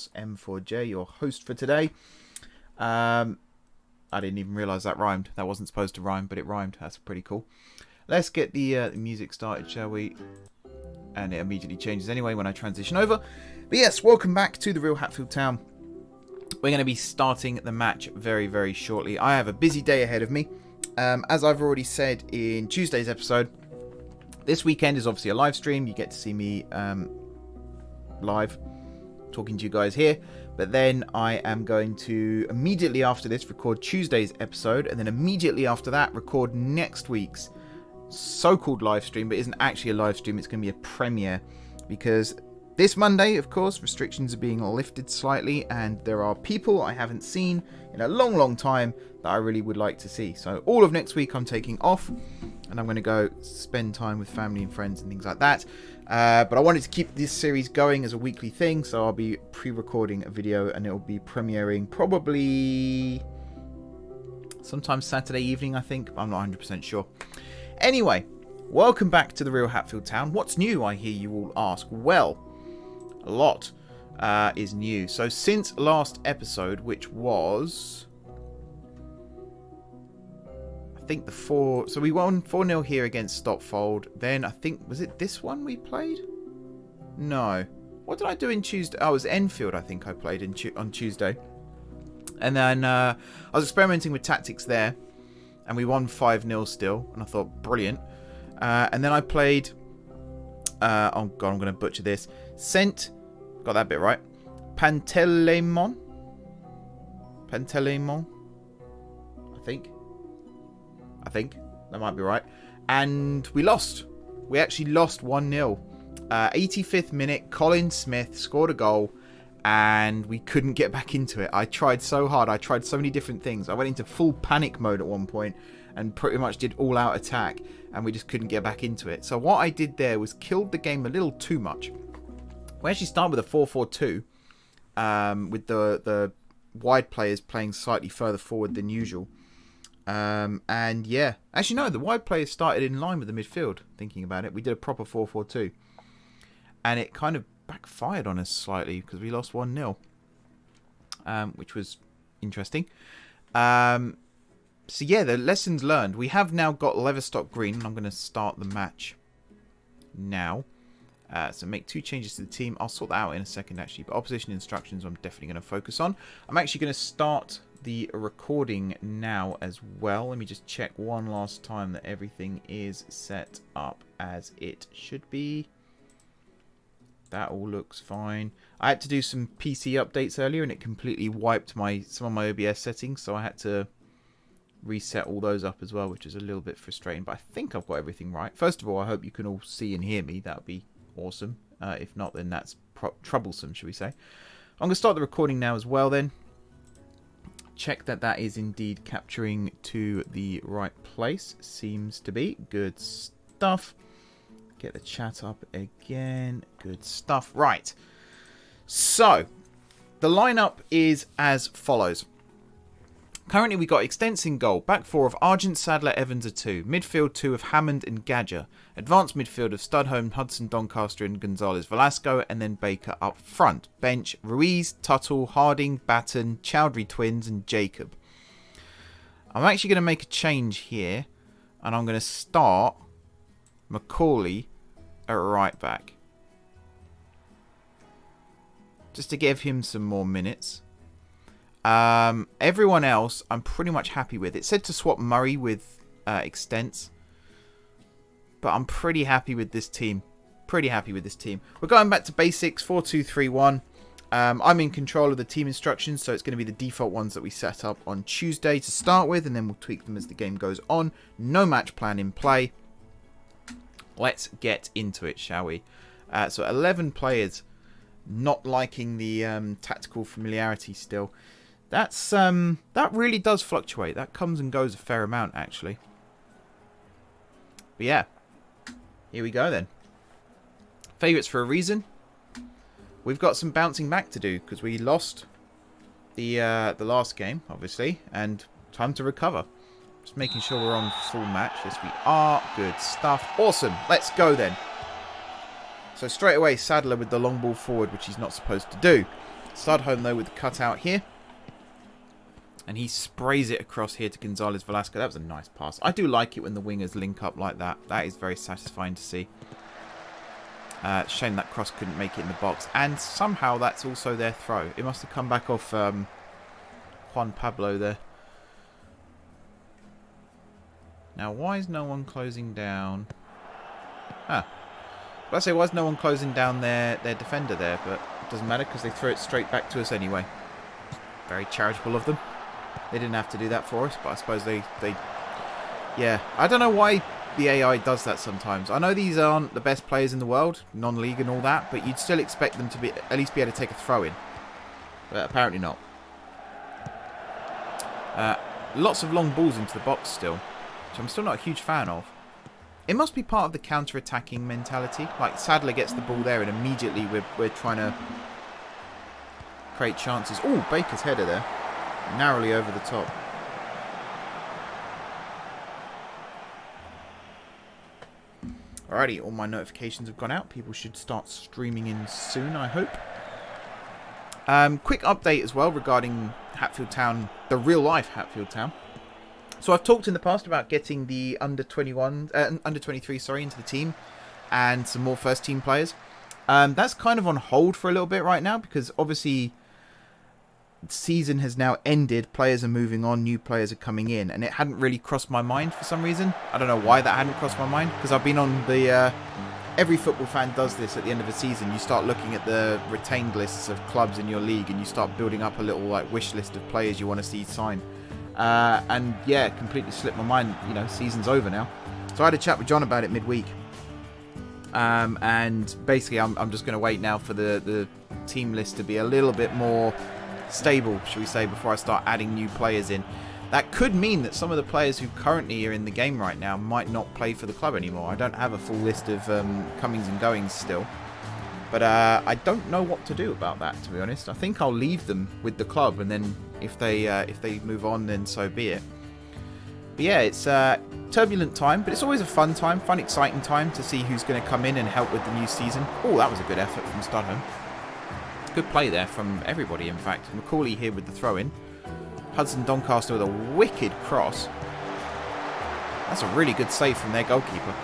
course, M4J, your host for today. I didn't even realise that rhymed. That wasn't supposed to rhyme, but it rhymed. That's pretty cool. Let's get the music started, shall we? And it immediately changes anyway when I transition over. But yes, welcome back to the Real Hatfield Town. We're going to be starting the match very, very shortly. I have a busy day ahead of me. As I've already said in Tuesday's episode, this weekend is obviously a live stream. You get to see me live talking to you guys here. But then I am going to immediately after this record Tuesday's episode. And then immediately after that record next week's so-called live stream. But isn't actually a live stream. It's going to be a premiere. Because this Monday, of course, restrictions are being lifted slightly. And there are people I haven't seen in a long, long time that I really would like to see. So all of next week I'm taking off. And I'm going to go spend time with family and friends and things like that. But I wanted to keep this series going as a weekly thing. So I'll be pre-recording a video and it will be premiering probably sometime Saturday evening, I think. I'm not 100% sure. Anyway, welcome back to the Real Hatfield Town. What's new, I hear you all ask? Well, a lot is new. So since last episode, which was, I think so we won 4-0 here against Stopfold. Then I think, was it this one we played? No. What did I do in Tuesday? Oh, it was Enfield, I think I played on Tuesday. And then I was experimenting with tactics there. And we won 5-0 still. And I thought, brilliant. And then I played, oh god, I'm going to butcher this. Got that bit right. Pantelimon. I think that might be right. And we lost. We actually lost 1-0. 85th minute, Colin Smith scored a goal and we couldn't get back into it. I tried so hard. I tried so many different things. I went into full panic mode at one point and pretty much did all out attack and we just couldn't get back into it. So what I did there was killed the game a little too much. We actually start with a 4-4-2 with the wide players playing slightly further forward than usual. And yeah, actually no, the wide players started in line with the midfield, thinking about it. We did a proper 4-4-2 and it kind of backfired on us slightly because we lost 1-0, which was interesting. So yeah, the lessons learned. We have now got Leverstock Green and I'm going to start the match now. So make 2 changes to the team. I'll sort that out in a second actually, but opposition instructions I'm definitely going to focus on. I'm actually going to start the recording now as well. Let me just check one last time that everything is set up as it should be. That all looks fine. I had to do some PC updates earlier and it completely wiped some of my OBS settings, so I had to reset all those up as well, which is a little bit frustrating, but I think I've got everything right. First of all, I hope you can all see and hear me. That would be awesome. If not, then that's troublesome, should we say. I'm going to start the recording now as well then. Check that that is indeed capturing to the right place. Seems to be. Good stuff. Get the chat up again. Good stuff. Right. So, the lineup is as follows. Currently, we got Extents in goal. Back 4 of Argent, Sadler, Evans are 2. Midfield 2 of Hammond and Gadger. Advanced midfield of Studholme, Hudson, Doncaster and Gonzalez Velasco. And then Baker up front. Bench, Ruiz, Tuttle, Harding, Batten, Chowdhury Twins and Jacob. I'm actually going to make a change here. And I'm going to start Macaulay at right back. Just to give him some more minutes. Everyone else I'm pretty much happy with. It said to swap Murray with Extents. But I'm pretty happy with this team. We're going back to basics, 4-2-3-1. I'm in control of the team instructions, so it's going to be the default ones that we set up on Tuesday to start with, and then we'll tweak them as the game goes on. No match plan in play. Let's get into it, shall we? So 11 players not liking the tactical familiarity still. That's that really does fluctuate. That comes and goes a fair amount, actually. But yeah, here we go then. Favourites for a reason. We've got some bouncing back to do because we lost the last game, obviously, and time to recover. Just making sure we're on full match. Yes, we are. Good stuff. Awesome. Let's go then. So straight away, Sadler with the long ball forward, which he's not supposed to do. Studholm, though, with the cutout here. And he sprays it across here to Gonzalez Velasco. That was a nice pass. I do like it when the wingers link up like that. That is very satisfying to see. Shame that cross couldn't make it in the box. And somehow that's also their throw. It must have come back off Juan Pablo there. Now, why is no one closing down? But I say, why is no one closing down their defender there? But it doesn't matter because they throw it straight back to us anyway. Very charitable of them. They didn't have to do that for us, but I suppose they yeah. I don't know why the AI does that sometimes. I know these aren't the best players in the world, non-league and all that, but you'd still expect them to be at least be able to take a throw in. But apparently not. Lots of long balls into the box still, which I'm still not a huge fan of. It must be part of the counter-attacking mentality. Like, Sadler gets the ball there and immediately we're trying to create chances. Oh, Baker's header there. Narrowly over the top. Alrighty, all my notifications have gone out. People should start streaming in soon, I hope. Quick update as well regarding Hatfield Town, the real-life Hatfield Town. So I've talked in the past about getting the under 23, sorry, into the team and some more first-team players. That's kind of on hold for a little bit right now because obviously the season has now ended. Players are moving on, new players are coming in, and it hadn't really crossed my mind for some reason. I don't know why that hadn't crossed my mind because I've been on the... every football fan does this at the end of a season. You start looking at the retained lists of clubs in your league and you start building up a little like wish list of players you want to see signed. And yeah, completely slipped my mind. You know, season's over now. So I had a chat with John about it midweek. And basically I'm just going to wait now for the team list to be a little bit more stable, shall we say, before I start adding new players in. That could mean that some of the players who currently are in the game right now might not play for the club anymore. I don't have a full list of comings and goings still. But I don't know what to do about that, to be honest. I think I'll leave them with the club, and then if they move on, then so be it. But yeah, it's a turbulent time, but it's always a fun time, exciting time to see who's going to come in and help with the new season. Oh, that was a good effort from Studholm. Good play there from everybody, in fact. Macaulay here with the throw-in. Hudson Doncaster with a wicked cross. That's a really good save from their goalkeeper.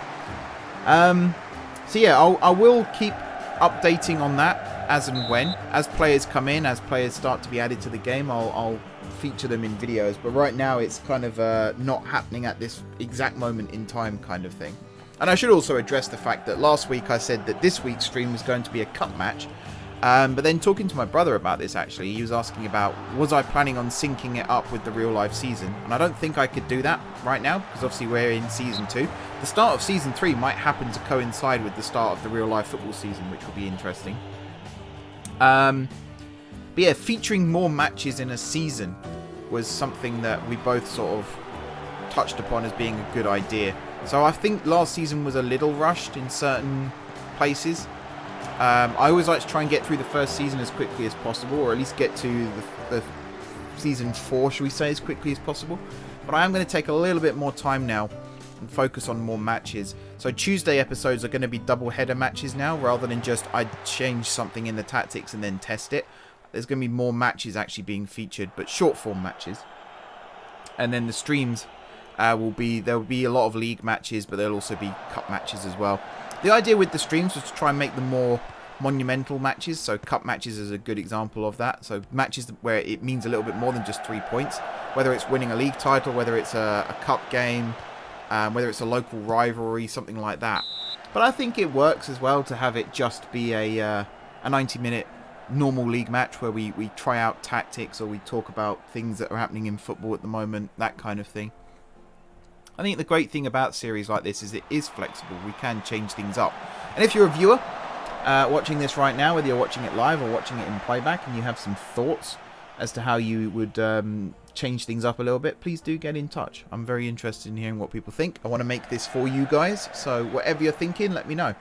So yeah, I will keep updating on that as and when. As players come in, as players start to be added to the game, I'll feature them in videos. But right now it's kind of not happening at this exact moment in time kind of thing. And I should also address the fact that last week I said that this week's stream was going to be a cup match. But then talking to my brother about this, actually, he was asking about, was I planning on syncing it up with the real-life season? And I don't think I could do that right now, because obviously we're in Season 2. The start of Season 3 might happen to coincide with the start of the real-life football season, which will be interesting. But yeah, featuring more matches in a season was something that we both sort of touched upon as being a good idea. So I think last season was a little rushed in certain places. I always like to try and get through the first season as quickly as possible, or at least get to the season 4, should we say, as quickly as possible. But I am going to take a little bit more time now and focus on more matches. So Tuesday episodes are going to be double header matches now, rather than just I change something in the tactics and then test it. There's going to be more matches actually being featured, but short form matches. And then the streams there will be a lot of league matches, but there'll also be cup matches as well. The idea with the streams was to try and make them more monumental matches. So cup matches is a good example of that. So matches where it means a little bit more than just 3 points. Whether it's winning a league title, whether it's a cup game, whether it's a local rivalry, something like that. But I think it works as well to have it just be a 90-minute normal league match where we try out tactics, or we talk about things that are happening in football at the moment, that kind of thing. I think the great thing about series like this is it is flexible. We can change things up. And if you're a viewer watching this right now, whether you're watching it live or watching it in playback, and you have some thoughts as to how you would change things up a little bit, please do get in touch. I'm very interested in hearing what people think. I want to make this for you guys, so whatever you're thinking, let me know.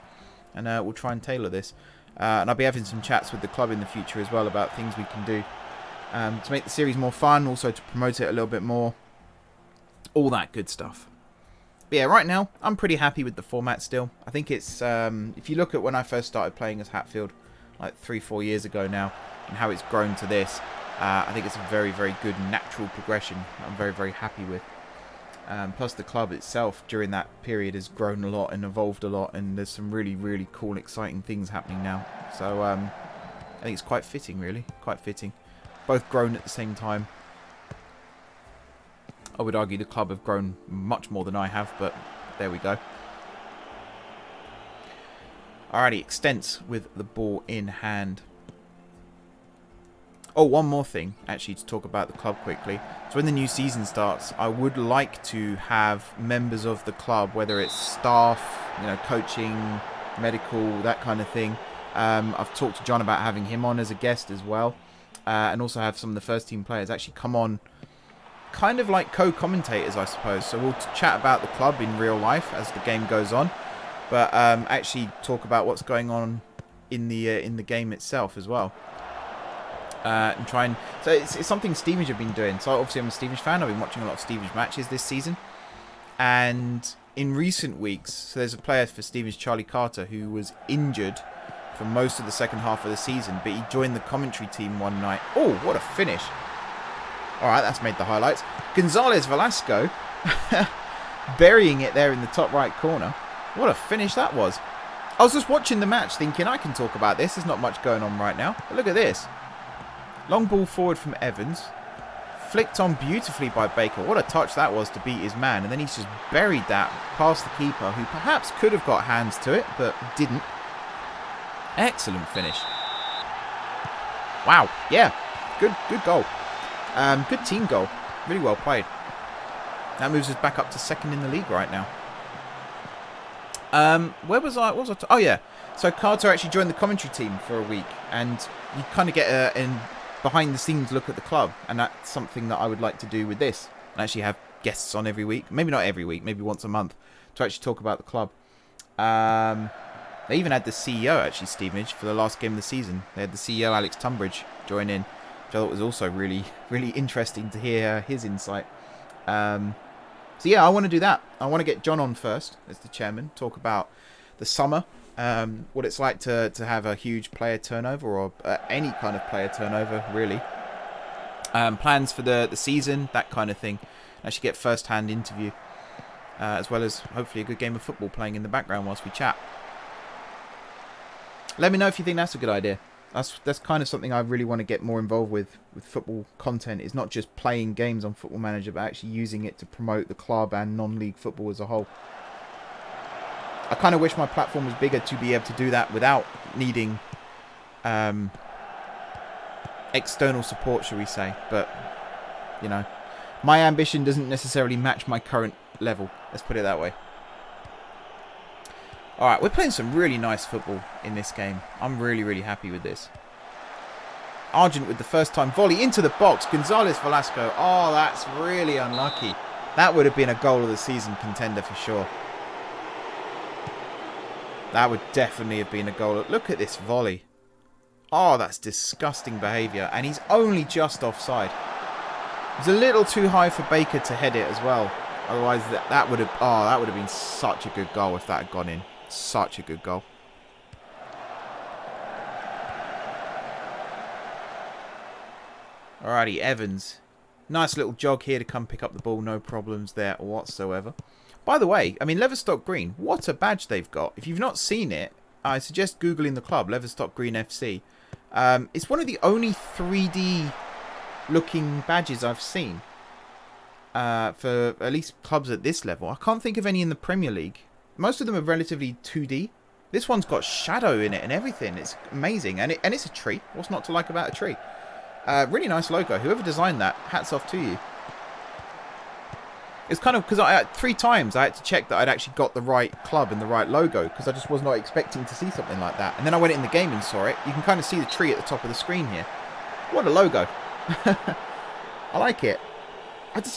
And we'll try and tailor this. And I'll be having some chats with the club in the future as well about things we can do to make the series more fun, also to promote it a little bit more. All that good stuff. But yeah, right now, I'm pretty happy with the format still. I think it's, if you look at when I first started playing as Hatfield, like 3-4 years ago now, and how it's grown to this. I think it's a very, very good natural progression I'm very, very happy with. Plus the club itself during that period has grown a lot and evolved a lot, and there's some really, really cool, exciting things happening now. So I think it's quite fitting, really. Quite fitting. Both grown at the same time. I would argue the club have grown much more than I have, but there we go. Alrighty, Extents with the ball in hand. Oh, one more thing, actually, to talk about the club quickly. So when the new season starts, I would like to have members of the club, whether it's staff, you know, coaching, medical, that kind of thing. I've talked to John about having him on as a guest as well. And also have some of the first team players actually come on, kind of like co-commentators, I suppose. So we'll chat about the club in real life as the game goes on. But actually talk about what's going on in the game itself as well. And try and... So it's something Stevenage have been doing. So obviously I'm a Stevenage fan. I've been watching a lot of Stevenage matches this season. And in recent weeks, so there's a player for Stevenage, Charlie Carter, who was injured for most of the second half of the season. But he joined the commentary team one night. Oh, what a finish. Alright, that's made the highlights. Gonzalez Velasco burying it there in the top right corner. What a finish that was. I was just watching the match thinking, I can talk about this. There's not much going on right now. But look at this. Long ball forward from Evans. Flicked on beautifully by Baker. What a touch that was to beat his man. And then he's just buried that past the keeper, who perhaps could have got hands to it, but didn't. Excellent finish. Wow. Yeah. Good goal. Good team goal. Really well played. That moves us back up to second in the league right now. Where was I? What was I? Oh, yeah. So Carter actually joined the commentary team for a week. And you kind of get a behind-the-scenes look at the club. And that's something that I would like to do with this. And actually have guests on every week. Maybe not every week. Maybe once a month. To actually talk about the club. They even had the CEO, actually, Stevenage, for the last game of the season. They had the CEO, Alex Tunbridge, join in. Which I thought was also really, really interesting to hear his insight. So yeah, I want to do that. I want to get John on first as the chairman. Talk about the summer. What it's like to have a huge player turnover, or any kind of player turnover, really. Plans for the season, that kind of thing. Actually get first-hand interview. As well as, hopefully, a good game of football playing in the background whilst we chat. Let me know if you think that's a good idea. That's kind of something I really want to get more involved with football content. It's not just playing games on Football Manager, but actually using it to promote the club and non-league football as a whole. I kind of wish my platform was bigger to be able to do that without needing external support, shall we say. But, you know, my ambition doesn't necessarily match my current level. Let's put it that way. Alright, we're playing some really nice football in this game. I'm really, really happy with this. Argent with the first time volley into the box. Gonzalez Velasco. Oh, that's really unlucky. That would have been a goal of the season contender for sure. That would definitely have been a goal. Look at this volley. Oh, that's disgusting behaviour. And he's only just offside. It's a little too high for Baker to head it as well. Otherwise, that would have been such a good goal if that had gone in. Such a good goal. Alrighty, Evans. Nice little jog here to come pick up the ball. No problems there whatsoever. By the way, I mean, Leverstock Green, what a badge they've got. If you've not seen it, I suggest Googling the club, Leverstock Green FC. It's one of the only 3D looking badges I've seen. For at least clubs at this level. I can't think of any in the Premier League. Most of them are relatively 2D. This one's got shadow in it and everything. It's amazing. And it's a tree. What's not to like about a tree? Really nice logo. Whoever designed that, hats off to you. It's kind of because 3 times I had to check that I'd actually got the right club and the right logo, because I just was not expecting to see something like that. And then I went in the game and saw it. You can kind of see the tree at the top of the screen here. What a logo. I like it.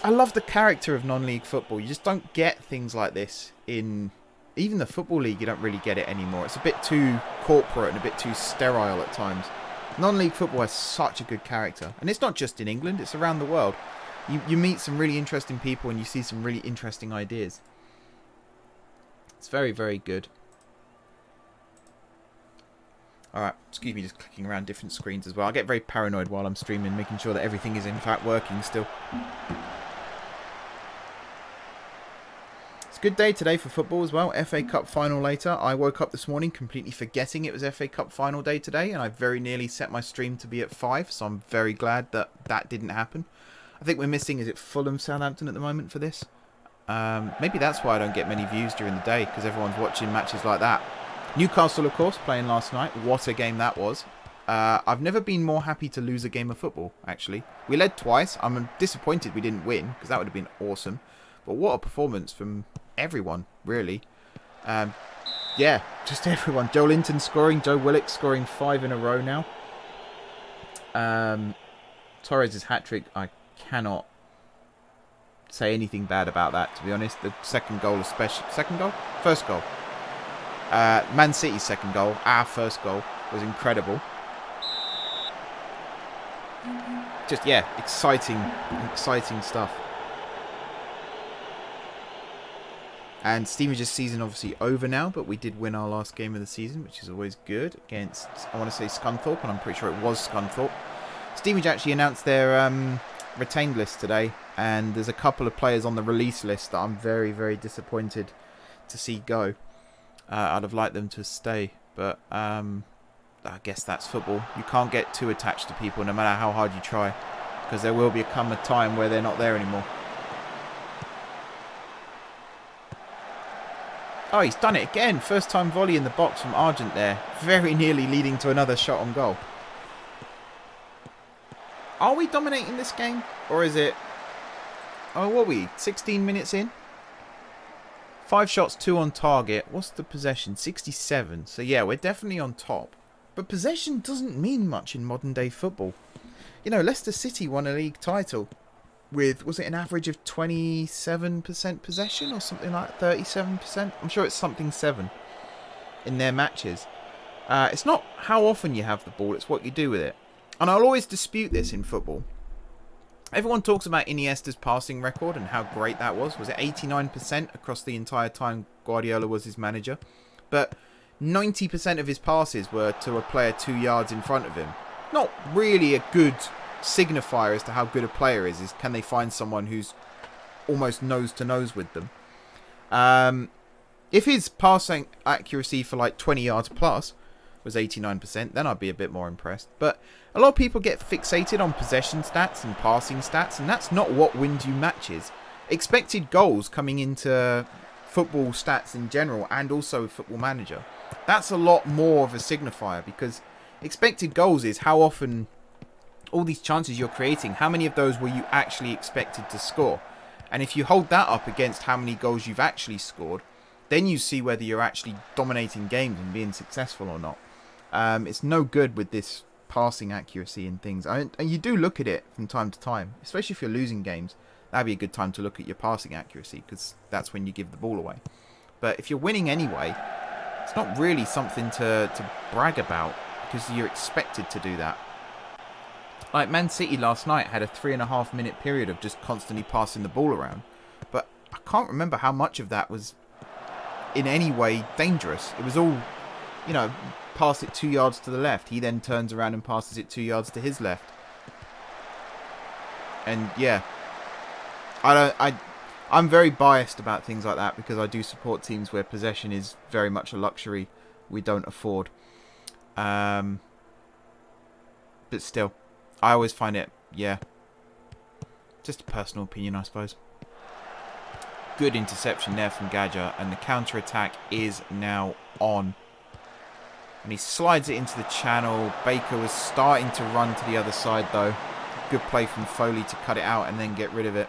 I love the character of non-league football. You just don't get things like this in... Even the Football League, you don't really get it anymore. It's a bit too corporate and a bit too sterile at times. Non-league football has such a good character. And it's not just in England, it's around the world. You meet some really interesting people and you see some really interesting ideas. It's very, very good. Alright, excuse me, just clicking around different screens as well. I get very paranoid while I'm streaming, making sure that everything is in fact working still. It's a good day today for football as well. FA Cup final later. I woke up this morning completely forgetting it was FA Cup final day today, and I very nearly set my stream to be at 5, so I'm very glad that that didn't happen. I think we're missing, is it Fulham Southampton at the moment for this? Maybe that's why I don't get many views during the day, because everyone's watching matches like that. Newcastle, of course, playing last night. What a game that was. I've never been more happy to lose a game of football, actually. We led twice. I'm disappointed we didn't win, because that would have been awesome. But what a performance from everyone, really. Yeah, just everyone. Joe Linton scoring. Joe Willock scoring 5 in a row now. Torres' hat-trick, I cannot say anything bad about that, to be honest. The second goal especially. Second goal? First goal. Man City's second goal, our first goal, was incredible. Just, yeah, exciting stuff. And Stevenage season obviously over now, but we did win our last game of the season, which is always good, against, I want to say Scunthorpe, and I'm pretty sure it was Scunthorpe. Stevenage actually announced their retained list today, and there's a couple of players on the release list that I'm very, very disappointed to see go. I'd have liked them to stay, but I guess that's football. You can't get too attached to people no matter how hard you try, because there will come a time where they're not there anymore. Oh, he's done it again. First time volley in the box from Argent there. Very nearly leading to another shot on goal. Are we dominating this game? Or is it... Oh, what are we? 16 minutes in? 5 shots, 2 on target. What's the possession? 67. So yeah, we're definitely on top. But possession doesn't mean much in modern day football. You know, Leicester City won a league title with, was it an average of 27% possession or something like 37%? I'm sure it's something 7 in their matches. It's not how often you have the ball, it's what you do with it. And I'll always dispute this in football. Everyone talks about Iniesta's passing record and how great that was. Was it 89% across the entire time Guardiola was his manager? But 90% of his passes were to a player 2 yards in front of him. Not really a good signifier as to how good a player is can they find someone who's almost nose to nose with them. If his passing accuracy for like 20 yards plus was 89%, then I'd be a bit more impressed. But a lot of people get fixated on possession stats and passing stats, and that's not what wins you matches. Expected goals coming into football stats in general, and also Football Manager, that's a lot more of a signifier, because expected goals is how often all these chances you're creating, how many of those were you actually expected to score? And if you hold that up against how many goals you've actually scored, then you see whether you're actually dominating games and being successful or not. It's no good with this passing accuracy and things. And you do look at it from time to time, especially if you're losing games. That'd be a good time to look at your passing accuracy, because that's when you give the ball away. But if you're winning anyway, it's not really something to brag about, because you're expected to do that. Like Man City last night had a 3.5 minute period of just constantly passing the ball around. But I can't remember how much of that was in any way dangerous. It was all, you know, pass it 2 yards to the left. He then turns around and passes it 2 yards to his left. And yeah, I'm very biased about things like that, because I do support teams where possession is very much a luxury we don't afford. But still, I always find it, yeah, just a personal opinion, I suppose. Good interception there from Gadja, and the counter-attack is now on. And he slides it into the channel. Baker was starting to run to the other side, though. Good play from Foley to cut it out and then get rid of it.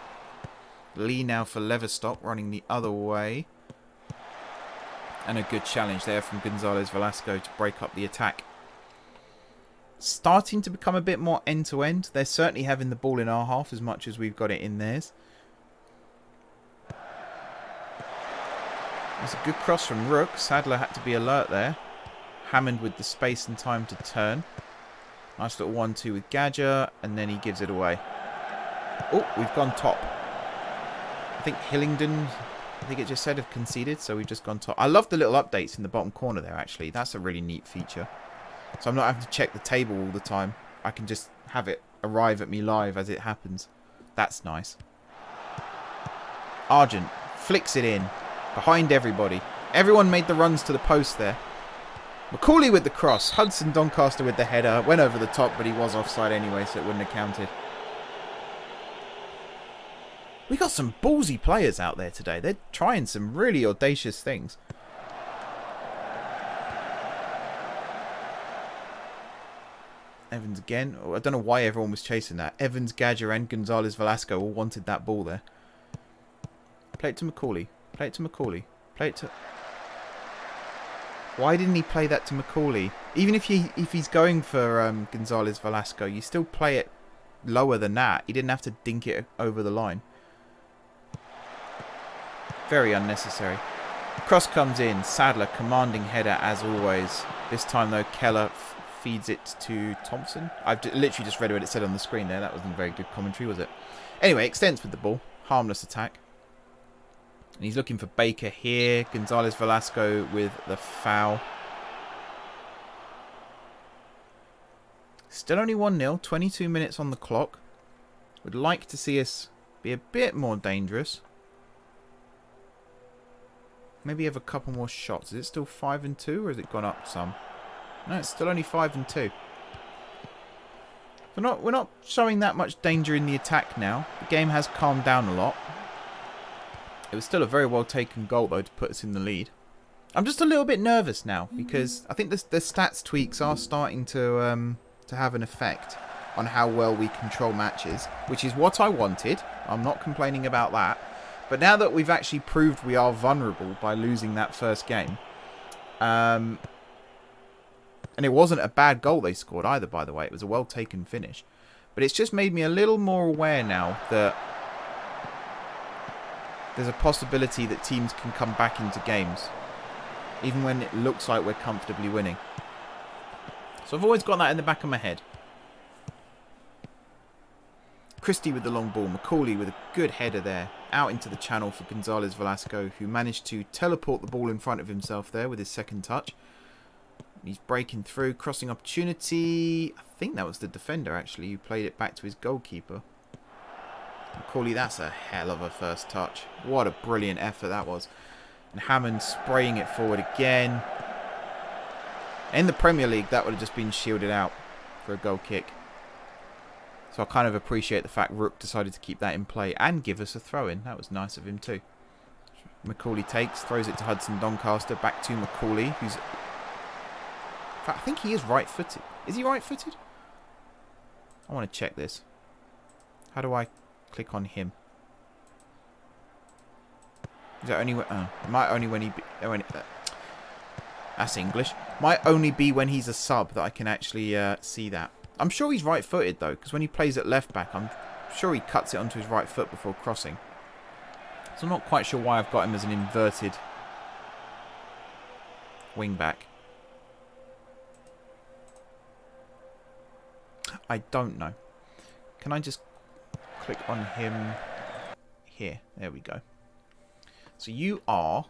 Lee now for Leverstock, running the other way. And a good challenge there from Gonzalez Velasco to break up the attack. Starting to become a bit more end-to-end. They're certainly having the ball in our half as much as we've got it in theirs. There's a good cross from Rook. Sadler had to be alert there. Hammond with the space and time to turn. Nice little 1-2 with Gadja, and then he gives it away. Oh, we've gone top. I think Hillingdon, I think it just said, have conceded, so we've just gone top. I love the little updates in the bottom corner there, actually. That's a really neat feature. So I'm not having to check the table all the time. I can just have it arrive at me live as it happens. That's nice. Argent flicks it in. Behind everybody. Everyone made the runs to the post there. Macaulay with the cross. Hudson Doncaster with the header. Went over the top, but he was offside anyway, so it wouldn't have counted. We got some ballsy players out there today. They're trying some really audacious things. Evans again. Oh, I don't know why everyone was chasing that. Evans, Gadger and Gonzalez Velasco all wanted that ball there. Play it to Macaulay. Play it to Macaulay. Play it to... Why didn't he play that to Macaulay? Even if he's going for Gonzalez Velasco, you still play it lower than that. He didn't have to dink it over the line. Very unnecessary. Cross comes in. Sadler, commanding header as always. This time though, Keller feeds it to Thompson. I've literally just read what it said on the screen there. That wasn't very good commentary, was it? Anyway, extends with the ball. Harmless attack. And he's looking for Baker here. Gonzalez Velasco with the foul. Still only 1-0. 22 minutes on the clock. Would like to see us be a bit more dangerous. Maybe have a couple more shots. Is it still 5-2 or has it gone up some? No, it's still only 5-2. We're not showing that much danger in the attack now. The game has calmed down a lot. It was still a very well taken goal though to put us in the lead. I'm just a little bit nervous now because I think the stats tweaks are starting to have an effect on how well we control matches, which is what I wanted. I'm not complaining about that. But now that we've actually proved we are vulnerable by losing that first game, and it wasn't a bad goal they scored either, by the way. It was a well taken finish. But it's just made me a little more aware now that there's a possibility that teams can come back into games, even when it looks like we're comfortably winning. So I've always got that in the back of my head. Christie with the long ball. Macaulay with a good header there. Out into the channel for Gonzalez Velasco, who managed to teleport the ball in front of himself there with his second touch. He's breaking through. Crossing opportunity. I think that was the defender, actually, who played it back to his goalkeeper. Macaulay, that's a hell of a first touch. What a brilliant effort that was. And Hammond spraying it forward again. In the Premier League, that would have just been shielded out for a goal kick. So I kind of appreciate the fact Rook decided to keep that in play and give us a throw-in. That was nice of him too. Macaulay takes, throws it to Hudson Doncaster. Back to Macaulay, who's... In fact, I think he is right-footed. Is he right-footed? I want to check this. How do I click on him? Is that only when... Oh, it might only when he... that's English. Might only be when he's a sub that I can actually see that. I'm sure he's right-footed, though, because when he plays at left-back, I'm sure he cuts it onto his right foot before crossing. So I'm not quite sure why I've got him as an inverted wing-back. I don't know. Can I just click on him here? There we go. So you are...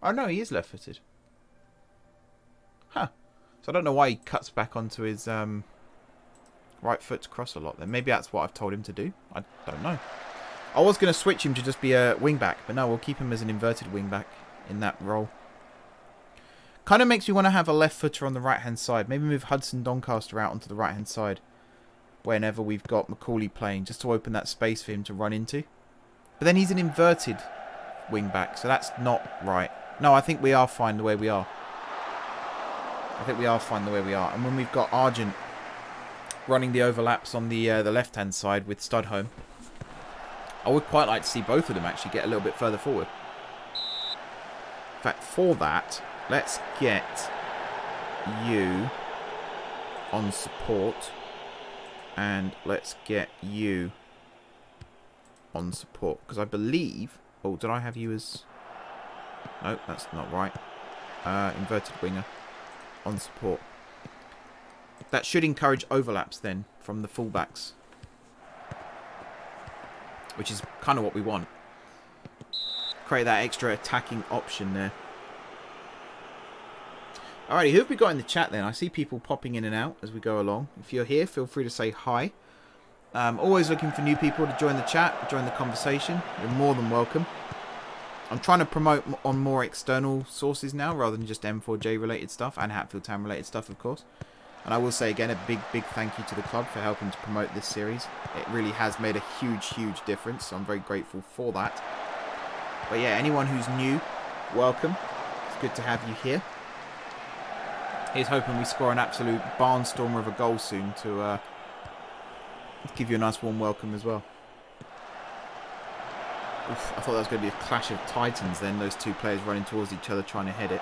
Oh, no, he is left-footed. Huh. So I don't know why he cuts back onto his right foot to cross a lot then. Maybe that's what I've told him to do. I don't know. I was going to switch him to just be a wing-back, but no, we'll keep him as an inverted wing-back in that role. Kind of makes me want to have a left footer on the right-hand side. Maybe move Hudson Doncaster out onto the right-hand side whenever we've got Macaulay playing, just to open that space for him to run into. But then he's an inverted wing-back, so that's not right. No, I think we are fine the way we are. I think we are fine the way we are. And when we've got Argent running the overlaps on the left-hand side with Studholme, I would quite like to see both of them actually get a little bit further forward. In fact, for that, let's get you on support. And let's get you on support. Because I believe... Oh, did I have you as... No, that's not right. Inverted winger. On support. That should encourage overlaps then from the fullbacks, which is kind of what we want. create that extra attacking option there. Alrighty, who have we got in the chat then? I see people popping in and out as we go along. If you're here, feel free to say hi. Always looking for new people to join the chat, join the conversation. You're more than welcome. I'm trying to promote on more external sources now rather than just M4J related stuff and Hatfield Town related stuff, of course. And I will say again a big thank you to the club for helping to promote this series. It really has made a huge difference, so I'm very grateful for that. But yeah, anyone who's new, welcome. It's good to have you here. Here's hoping we score an absolute barnstormer of a goal soon to give you a nice warm welcome as well. Oof, I thought that was going to be a clash of titans then, those two players running towards each other trying to head it.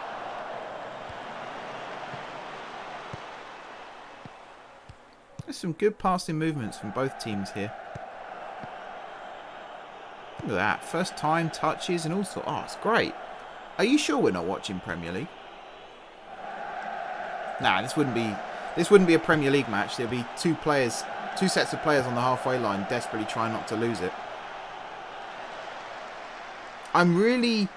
There's some good passing movements from both teams here. Look at that, first time touches and all sorts. Oh, it's great. Are you sure we're not watching Premier League? Nah, this wouldn't be a Premier League match. There'll be two sets of players on the halfway line desperately trying not to lose it. I'm really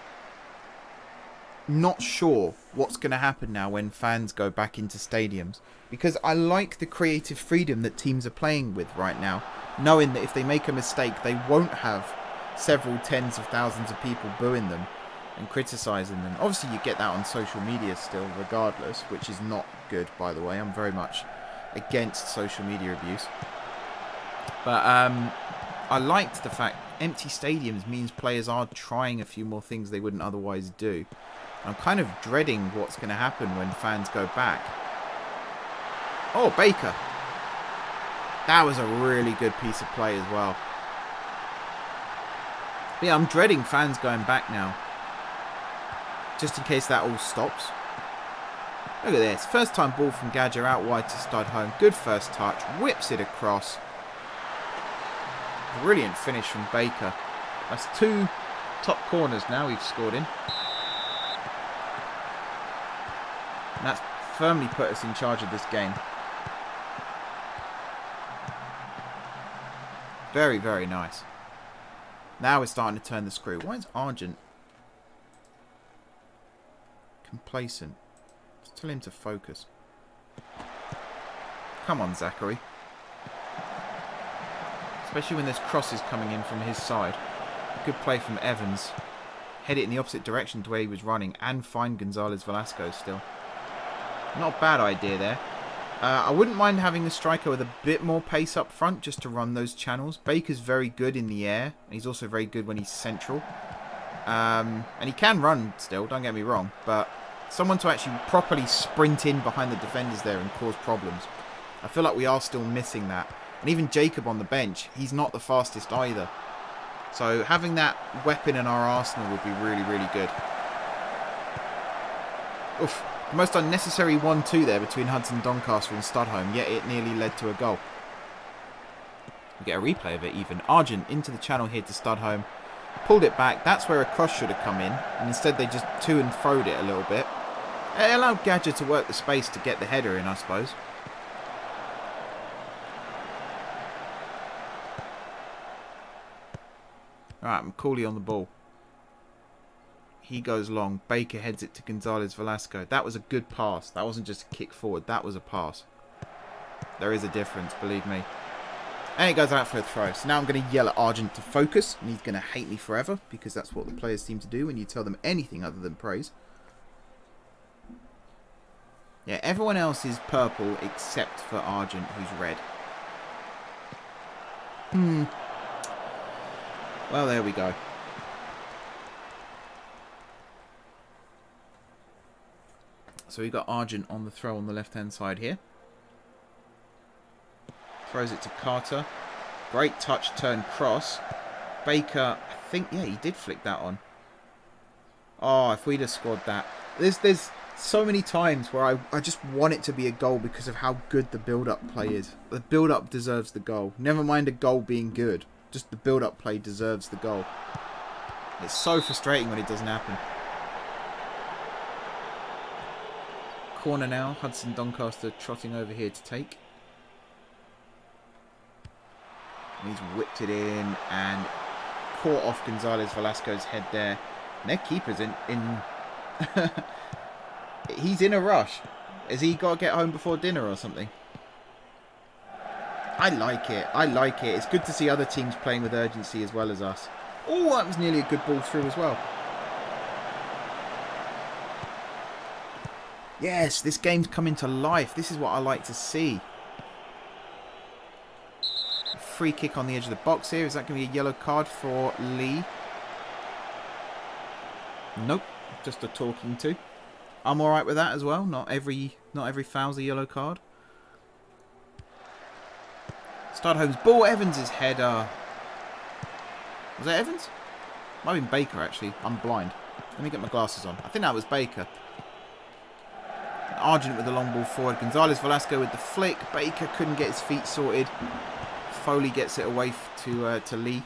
not sure what's going to happen now when fans go back into stadiums, because I like the creative freedom that teams are playing with right now, knowing that if they make a mistake they won't have several tens of thousands of people booing them and criticising them. Obviously you get that on social media still regardless, which is not good, by the way. I'm very much against social media abuse. But I liked the fact empty stadiums means players are trying a few more things they wouldn't otherwise do. I'm kind of dreading what's going to happen when fans go back. Oh, Baker. That was a really good piece of play as well. But yeah, I'm dreading fans going back now. Just in case that all stops. Look at this. First time ball from Gadger out wide to Studholme. Good first touch. Whips it across. Brilliant finish from Baker. That's two top corners now we've scored in. And that's firmly put us in charge of this game. Very, very nice. Now we're starting to turn the screw. Why is Argent complacent? Just tell him to focus. Come on, Zachary. Especially when there's crosses coming in from his side. Good play from Evans. Head it in the opposite direction to where he was running and find Gonzalez Velasco still. Not a bad idea there. I wouldn't mind having the striker with a bit more pace up front just to run those channels. Baker's very good in the air. And he's also very good when he's central. And he can run still, don't get me wrong. But someone to actually properly sprint in behind the defenders there and cause problems. I feel like we are still missing that. And even Jacob on the bench, he's not the fastest either. So having that weapon in our arsenal would be really, really good. Oof. The most unnecessary 1-2 there between Hudson Doncaster and Studholme, yet it nearly led to a goal. We get a replay of it even. Argent into the channel here to Studholme. Pulled it back. That's where a cross should have come in. And instead they just to and froed it a little bit. It allowed Gadget to work the space to get the header in, I suppose. Alright, McCauley on the ball. He goes long. Baker heads it to Gonzalez Velasco. That was a good pass. That wasn't just a kick forward. That was a pass. There is a difference, believe me. And it goes out for a throw. So now I'm going to yell at Argent to focus. And he's going to hate me forever. Because that's what the players seem to do when you tell them anything other than praise. Yeah, everyone else is purple except for Argent, who's red. Well, there we go. So we've got Argent on the throw on the left-hand side here. Throws it to Carter. Great touch, turn, cross. Baker, I think, yeah, he did flick that on. Oh, if we'd have scored that. There's so many times where I just want it to be a goal because of how good the build-up play is. The build-up deserves the goal. Never mind a goal being good. Just the build-up play deserves the goal. It's so frustrating when it doesn't happen. Corner now. Hudson Doncaster trotting over here to take. And he's whipped it in and caught off Gonzalez Velasco's head there. And their keeper's in he's in a rush. Has he got to get home before dinner or something? I like it. I like it. It's good to see other teams playing with urgency as well as us. Oh, that was nearly a good ball through as well. Yes, this game's coming to life. This is what I like to see. Free kick on the edge of the box here. Is that going to be a yellow card for Lee? Nope. Just a talking to. I'm alright with that as well. Not every foul's a yellow card. Studholm's ball. Evans' header. Was that Evans? Might have been Baker, actually. I'm blind. Let me get my glasses on. I think that was Baker. Argent with the long ball forward. Gonzalez Velasco with the flick. Baker couldn't get his feet sorted. Foley gets it away to Lee.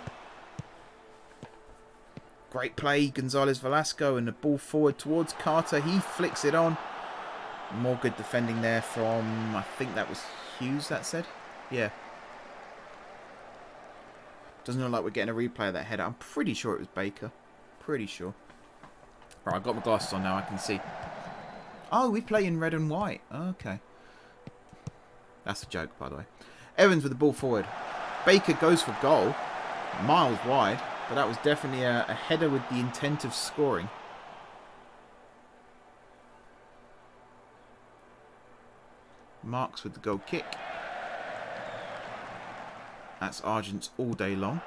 Great play. Gonzalez Velasco and the ball forward towards Carter. He flicks it on. More good defending there from, I think that was Hughes that said. Yeah. Doesn't look like we're getting a replay of that header. I'm pretty sure it was Baker. Pretty sure. Right, I've got my glasses on now. I can see. Oh, we play in red and white. Okay. That's a joke, by the way. Evans with the ball forward. Baker goes for goal. Miles wide. But that was definitely a header with the intent of scoring. Marks with the goal kick. That's Argent's all day long.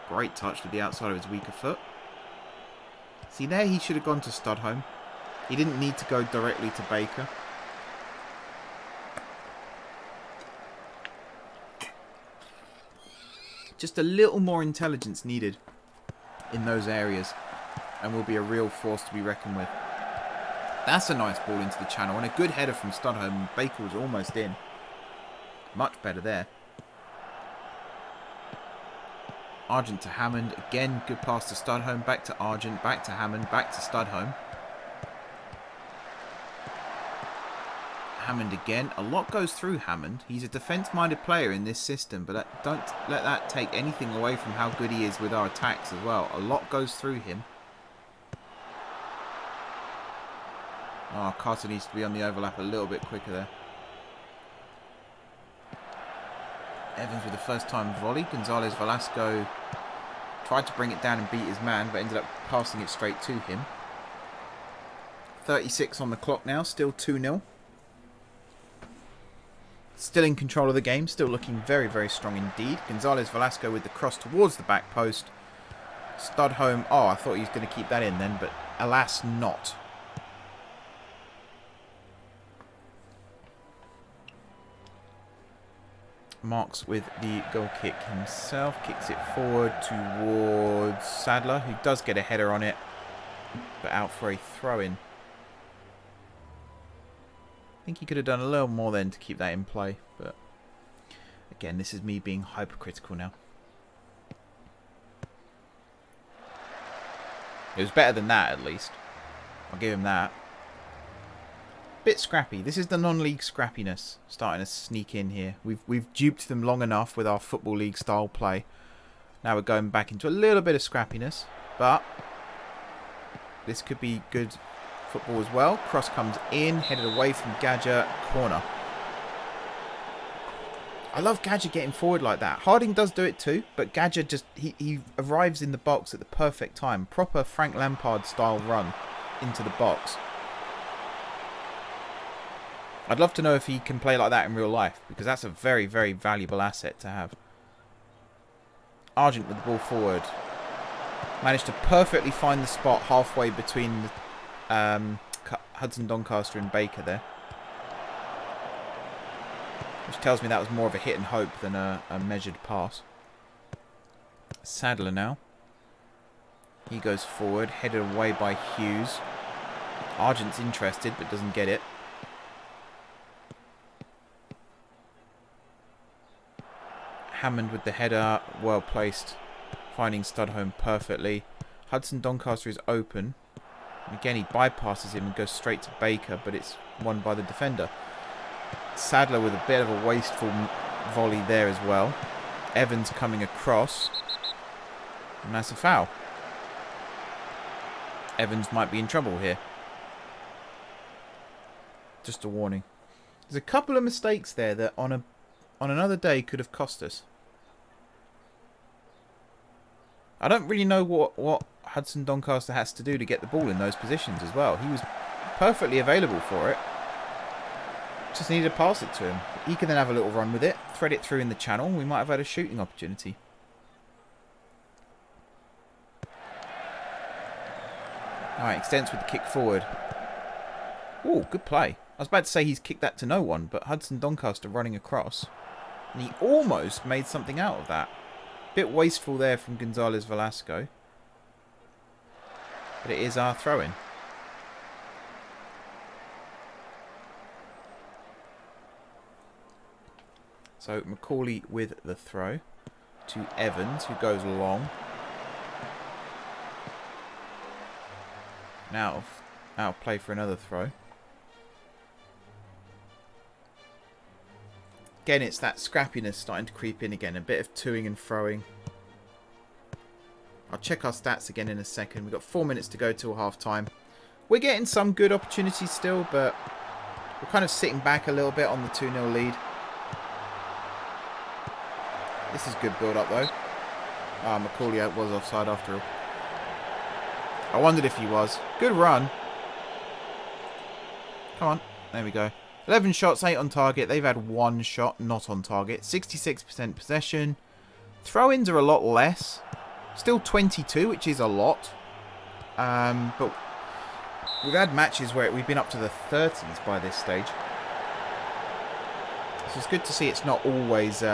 Great touch with the outside of his weaker foot. See, there he should have gone to Studholm. He didn't need to go directly to Baker. Just a little more intelligence needed in those areas. And will be a real force to be reckoned with. That's a nice ball into the channel. And a good header from Studholm. Baker was almost in. Much better there. Argent to Hammond. Again, good pass to Studholm. Back to Argent. Back to Hammond. Back to Studholm. Hammond again. A lot goes through Hammond. He's a defence-minded player in this system, but don't let that take anything away from how good he is with our attacks as well. A lot goes through him. Oh, Carter needs to be on the overlap a little bit quicker there. Evans with the first time volley. Gonzalez Velasco tried to bring it down and beat his man, but ended up passing it straight to him. 36 on the clock now, still 2-0. Still in control of the game, still looking very, very strong indeed. Gonzalez Velasco with the cross towards the back post. Studholm, oh, I thought he was going to keep that in then, but alas not. Marks with the goal kick himself. Kicks it forward towards Sadler, who does get a header on it, but out for a throw-in. I think he could have done a little more then to keep that in play, but again, this is me being hypercritical now. It was better than that, at least. I'll give him that. Bit scrappy. This is the non-league scrappiness starting to sneak in here. We've duped them long enough with our Football League style play. Now we're going back into a little bit of scrappiness, but this could be good football as well. Cross comes in, headed away from Gadget, corner. I love Gadget getting forward like that. Harding does do it too, but Gadget just he arrives in the box at the perfect time. Proper Frank Lampard style run into the box. I'd love to know if he can play like that in real life, because that's a very, very valuable asset to have. Argent with the ball forward. Managed to perfectly find the spot halfway between Hudson Doncaster and Baker there. Which tells me that was more of a hit and hope than a measured pass. Sadler now. He goes forward, headed away by Hughes. Argent's interested, but doesn't get it. Hammond with the header, well placed, finding Studholm perfectly. Hudson Doncaster is open. And again, he bypasses him and goes straight to Baker, but it's won by the defender. Sadler with a bit of a wasteful volley there as well. Evans coming across. And that's a foul. Evans might be in trouble here. Just a warning. There's a couple of mistakes there that on another day could have cost us. I don't really know what Hudson Doncaster has to do to get the ball in those positions as well. He was perfectly available for it. Just needed to pass it to him. He can then have a little run with it, thread it through in the channel. We might have had a shooting opportunity. Alright, extends with the kick forward. Ooh, good play. I was about to say he's kicked that to no one, but Hudson Doncaster running across. And he almost made something out of that. Bit wasteful there from Gonzalez Velasco. But it is our throw-in. So Macaulay with the throw to Evans, who goes long. Now out of play for another throw. Again, it's that scrappiness starting to creep in again. A bit of toing and froing. I'll check our stats again in a second. We've got 4 minutes to go till half time. We're getting some good opportunities still, but we're kind of sitting back a little bit on the 2-0 lead. This is good build-up, though. Ah, Macaulay was offside after all. I wondered if he was. Good run. Come on. There we go. 11 shots, 8 on target. They've had 1 shot not on target. 66% possession. Throw-ins are a lot less. Still 22, which is a lot. But we've had matches where we've been up to the 30s by this stage. So it's good to see it's not always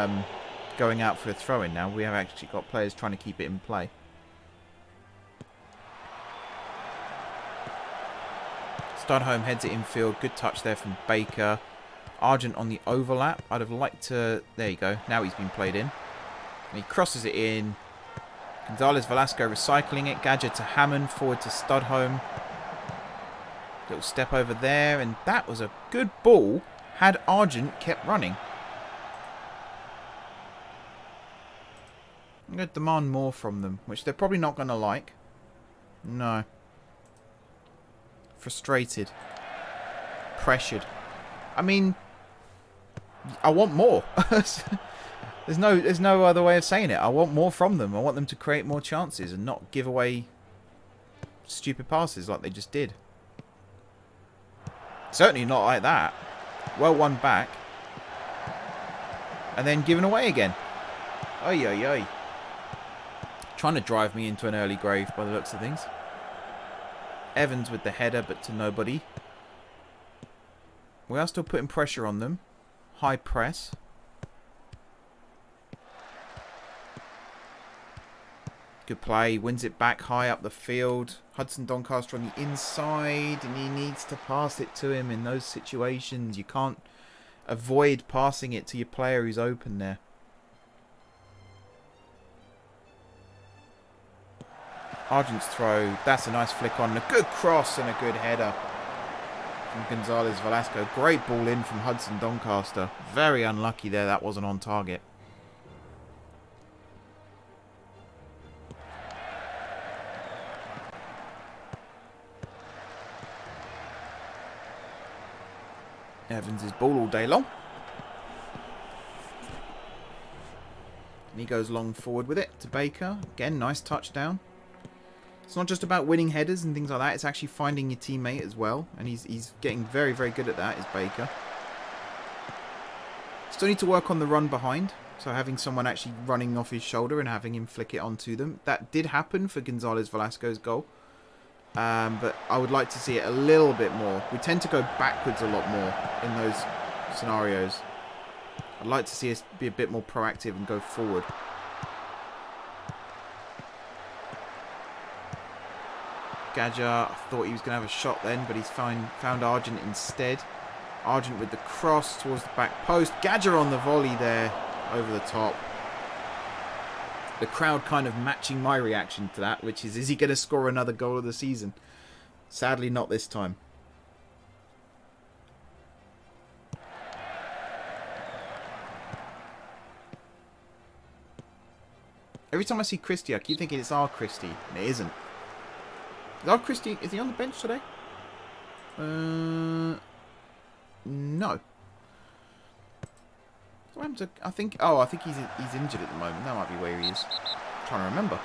going out for a throw-in now. We have actually got players trying to keep it in play. Studholme heads it infield. Good touch there from Baker. Argent on the overlap. I'd have liked to... There you go. Now he's been played in. And he crosses it in. Gonzalez Velasco recycling it. Gadget to Hammond. Forward to Studholme. Little step over there. And that was a good ball had Argent kept running. I'm going to demand more from them, which they're probably not going to like. No. Frustrated. Pressured. I mean, I want more. There's no other way of saying it. I want more from them. I want them to create more chances and not give away stupid passes like they just did. Certainly not like that. Well won back. And then given away again. Oy, oy, oy. Trying to drive me into an early grave by the looks of things. Evans with the header, but to nobody. We are still putting pressure on them. High press. Good play. Wins it back high up the field. Hudson Doncaster on the inside, and he needs to pass it to him in those situations. You can't avoid passing it to your player who's open there. Argent's throw. That's a nice flick on. A good cross and a good header from Gonzalez Velasco. Great ball in from Hudson Doncaster. Very unlucky there. That wasn't on target. Evans is ball all day long. And he goes long forward with it to Baker. Again, nice touchdown. It's not just about winning headers and things like that. It's actually finding your teammate as well. And he's getting very, very good at that, is Baker. Still need to work on the run behind. So having someone actually running off his shoulder and having him flick it onto them. That did happen for Gonzalez Velasco's goal. But I would like to see it a little bit more. We tend to go backwards a lot more in those scenarios. I'd like to see us be a bit more proactive and go forward. Gadja, I thought he was going to have a shot then, but he's found Argent instead. Argent with the cross towards the back post. Gadja on the volley there over the top. The crowd kind of matching my reaction to that, which is he going to score another goal of the season? Sadly, not this time. Every time I see Christie, I keep thinking it's our Christie, and it isn't. Christie, is he on the bench today? No. I think he's injured at the moment. That might be where he is. I'm trying to remember.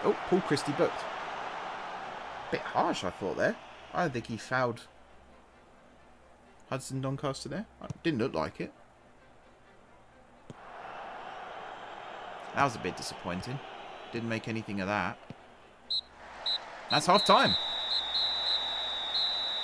Oh, Paul Christie booked. Bit harsh, I thought there. I don't think he fouled Hudson Doncaster there. Didn't look like it. That was a bit disappointing. Didn't make anything of that. That's half time.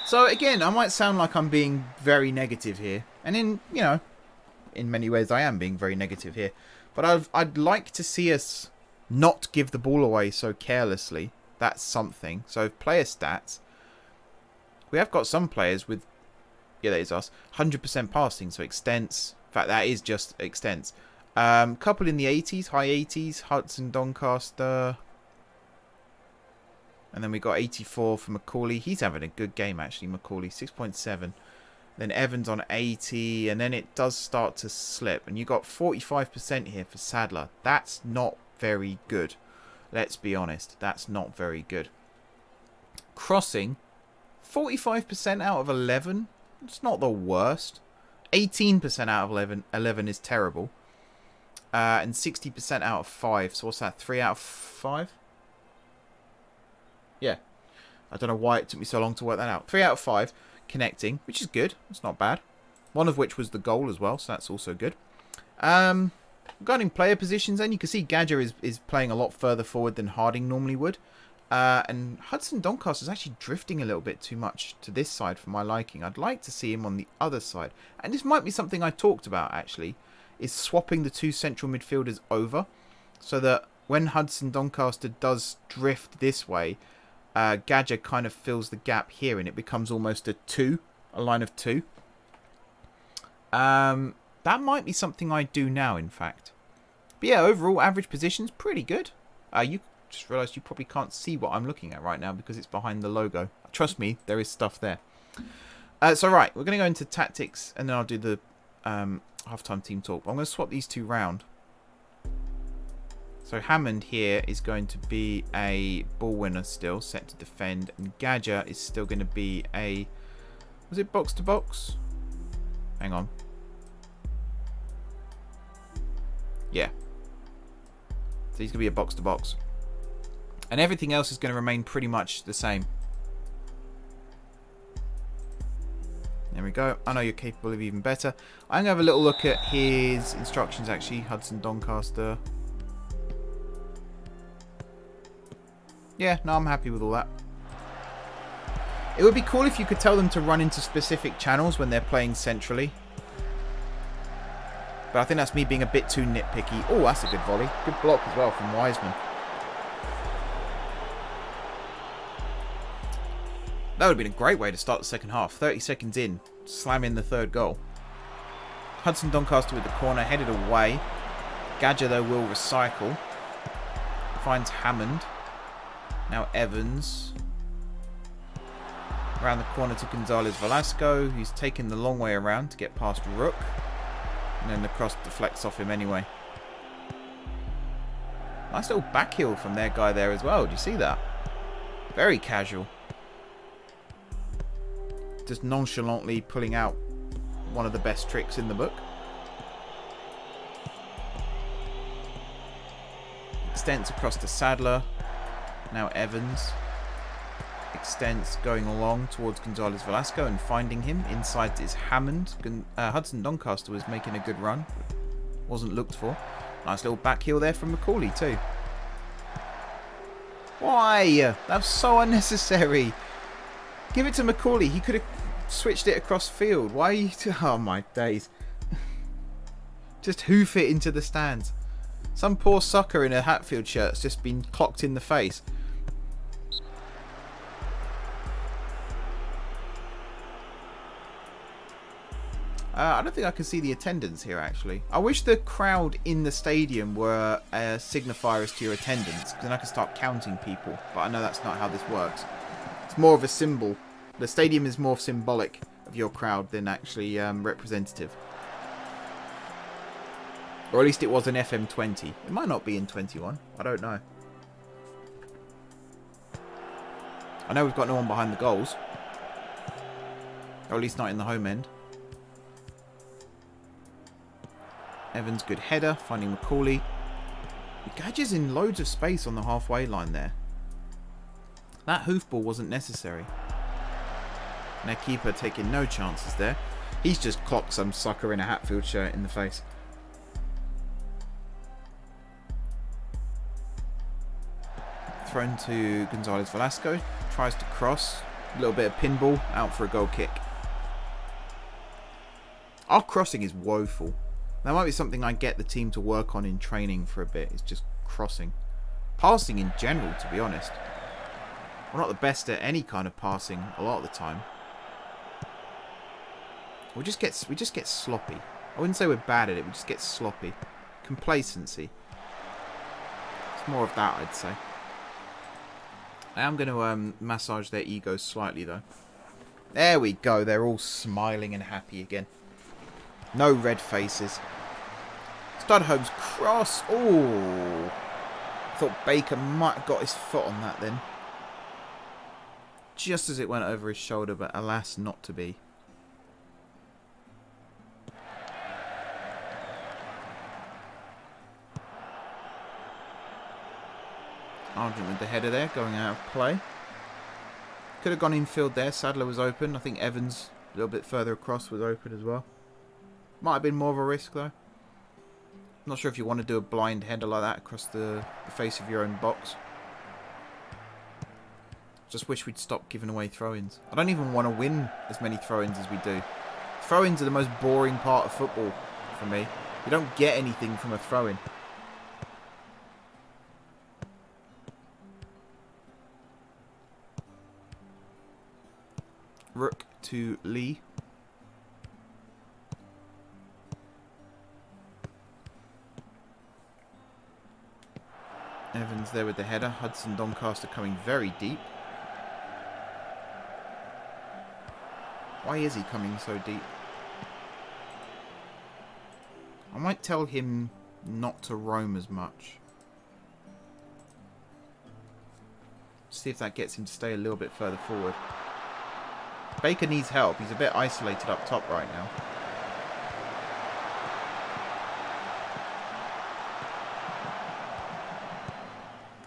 So again, I might sound like I'm being very negative here. And in many ways I am being very negative here. But I'd like to see us not give the ball away so carelessly. That's something. So player stats. We have got some players with, yeah, that is us, 100% passing. So extents. In fact, that is just extents. Couple in the 80s, high 80s. Hudson Doncaster. And then we got 84 for Macaulay. He's having a good game, actually, Macaulay. 6.7. Then Evans on 80. And then it does start to slip. And you got 45% here for Sadler. That's not very good. Let's be honest. That's not very good. Crossing. 45% out of 11. It's not the worst. 18% out of 11 is terrible. And 60% out of 5. So what's that? 3 out of 5? Yeah. I don't know why it took me so long to work that out. 3 out of 5 connecting, which is good. It's not bad. One of which was the goal as well, so that's also good. Regarding player positions, then you can see Gadger is playing a lot further forward than Harding normally would. And Hudson Doncaster is actually drifting a little bit too much to this side for my liking. I'd like to see him on the other side. And this might be something I talked about, actually, is swapping the two central midfielders over so that when Hudson Doncaster does drift this way, Gadger kind of fills the gap here and it becomes almost a line of two. That might be something I do now, in fact. But yeah, overall average position's pretty good. You just realised you probably can't see what I'm looking at right now because it's behind the logo. Trust me, there is stuff there. So right, we're going to go into tactics and then I'll do the half-time team talk. I'm going to swap these two round. So Hammond here is going to be a ball winner still, set to defend. And Gadger is still going to be a... Was it box to box? Hang on. Yeah. So he's going to be a box to box. And everything else is going to remain pretty much the same. There we go. I know you're capable of even better. I'm going to have a little look at his instructions actually. Hudson Doncaster. Yeah, no, I'm happy with all that. It would be cool if you could tell them to run into specific channels when they're playing centrally. But I think that's me being a bit too nitpicky. Oh, that's a good volley. Good block as well from Wiseman. That would have been a great way to start the second half. 30 seconds in, slam in the third goal. Hudson Doncaster with the corner, headed away. Gadger, though, will recycle. Finds Hammond. Now Evans. Around the corner to Gonzalez Velasco, who's taken the long way around to get past Rook. And then the cross deflects off him anyway. Nice little back heel from their guy there as well. Do you see that? Very casual. Just nonchalantly pulling out one of the best tricks in the book. Extends across to Sadler. Now Evans. Extends going along towards Gonzalez Velasco and finding him. Inside is Hammond. Hudson Doncaster was making a good run. Wasn't looked for. Nice little back heel there from Macaulay too. Why? That's so unnecessary. Give it to Macaulay. He could have switched it across field. Why are you... Oh my days. Just hoof it into the stands. Some poor sucker in a Hatfield shirt's just been clocked in the face. I don't think I can see the attendance here, actually. I wish the crowd in the stadium were a signifier as to your attendance, because then I can start counting people. But I know that's not how this works. It's more of a symbol. The stadium is more symbolic of your crowd than actually representative. Or at least it was in FM20. It might not be in 21. I don't know. I know we've got no one behind the goals. Or at least not in the home end. Evans, good header. Finding Macaulay. Gadge's in loads of space on the halfway line there. That hoofball wasn't necessary. And their keeper taking no chances there. He's just clocked some sucker in a Hatfield shirt in the face. Thrown to Gonzalez Velasco. Tries to cross. A little bit of pinball. Out for a goal kick. Our crossing is woeful. That might be something I get the team to work on in training for a bit. It's just crossing. Passing in general, to be honest. We're not the best at any kind of passing a lot of the time. We just get sloppy. I wouldn't say we're bad at it. We just get sloppy. Complacency. It's more of that, I'd say. I am going to massage their egos slightly, though. There we go. They're all smiling and happy again. No red faces. Studholm's cross. Oh. I thought Baker might have got his foot on that then. Just as it went over his shoulder, but alas, not to be. Argent with the header there, going out of play. Could have gone infield there. Sadler was open. I think Evans, a little bit further across, was open as well. Might have been more of a risk, though. Not sure if you want to do a blind header like that across the face of your own box. Just wish we'd stop giving away throw-ins. I don't even want to win as many throw-ins as we do. Throw-ins are the most boring part of football for me. You don't get anything from a throw-in. Rook to Lee. Evans there with the header. Hudson Doncaster coming very deep. Why is he coming so deep? I might tell him not to roam as much. See if that gets him to stay a little bit further forward. Baker needs help. He's a bit isolated up top right now.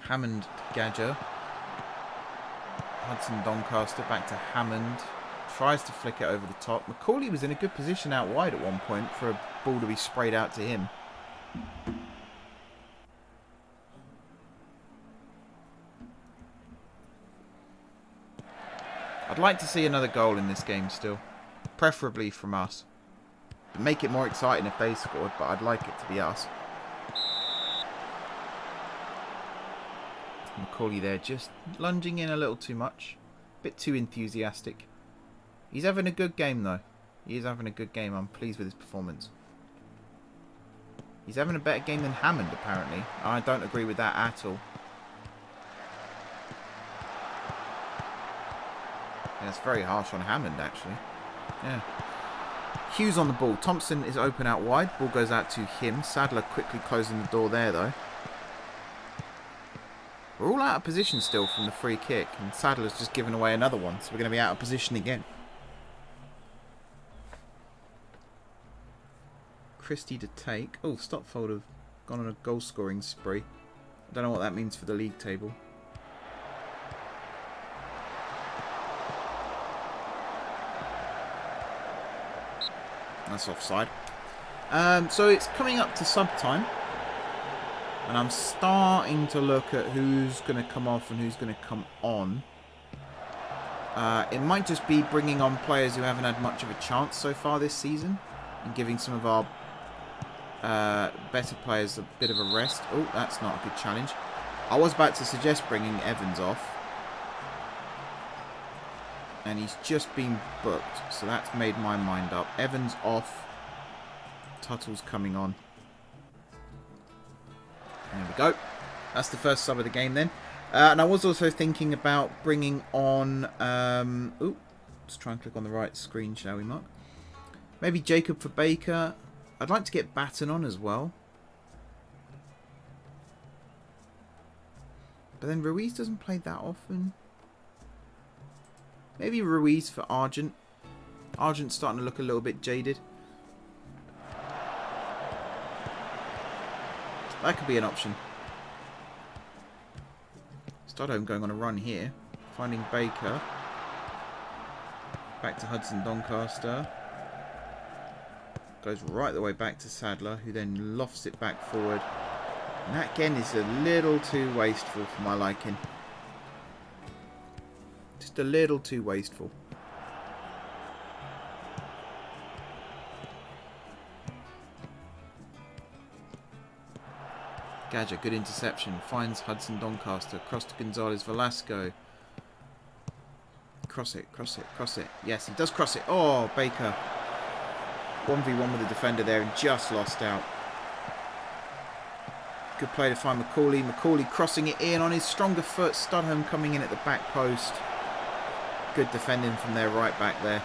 Hammond to Gadger. Hudson Doncaster back to Hammond. Tries to flick it over the top. Macaulay was in a good position out wide at one point for a ball to be sprayed out to him. I'd like to see another goal in this game still. Preferably from us. It'd make it more exciting if they scored, but I'd like it to be us. Macaulay there just lunging in a little too much. A bit too enthusiastic. He's having a good game though. He is having a good game. I'm pleased with his performance. He's having a better game than Hammond apparently. I don't agree with that at all. Yeah, it's very harsh on Hammond actually. Yeah. Hughes on the ball. Thompson is open out wide. Ball goes out to him. Sadler quickly closing the door there though. We're all out of position still from the free kick. And Sadler's just given away another one. So we're going to be out of position again. Christie to take. Oh, Stopfold have gone on a goal scoring spree. I don't know what that means for the league table. That's offside. So it's coming up to sub time. And I'm starting to look at who's going to come off and who's going to come on. It might just be bringing on players who haven't had much of a chance so far this season. And giving some of our better players a bit of a rest. Oh, that's not a good challenge. I was about to suggest bringing Evans off. And he's just been booked. So that's made my mind up. Evans off. Tuttle's coming on. There we go. That's the first sub of the game then. And I was also thinking about bringing on... let's try and click on the right screen, shall we, Mark? Maybe Jacob for Baker. I'd like to get Batten on as well. But then Ruiz doesn't play that often. Maybe Ruiz for Argent. Argent's starting to look a little bit jaded. That could be an option. Studholme going on a run here. Finding Baker. Back to Hudson Doncaster. Goes right the way back to Sadler, who then lofts it back forward. And that again is a little too wasteful for my liking. Just a little too wasteful. Gadget, good interception. Finds Hudson Doncaster. Cross to Gonzalez Velasco. Cross it, cross it, cross it. Yes, he does cross it. Oh, Baker. 1v1 with the defender there and just lost out. Good play to find Macaulay. Macaulay crossing it in on his stronger foot. Studholme coming in at the back post. Good defending from their right back there.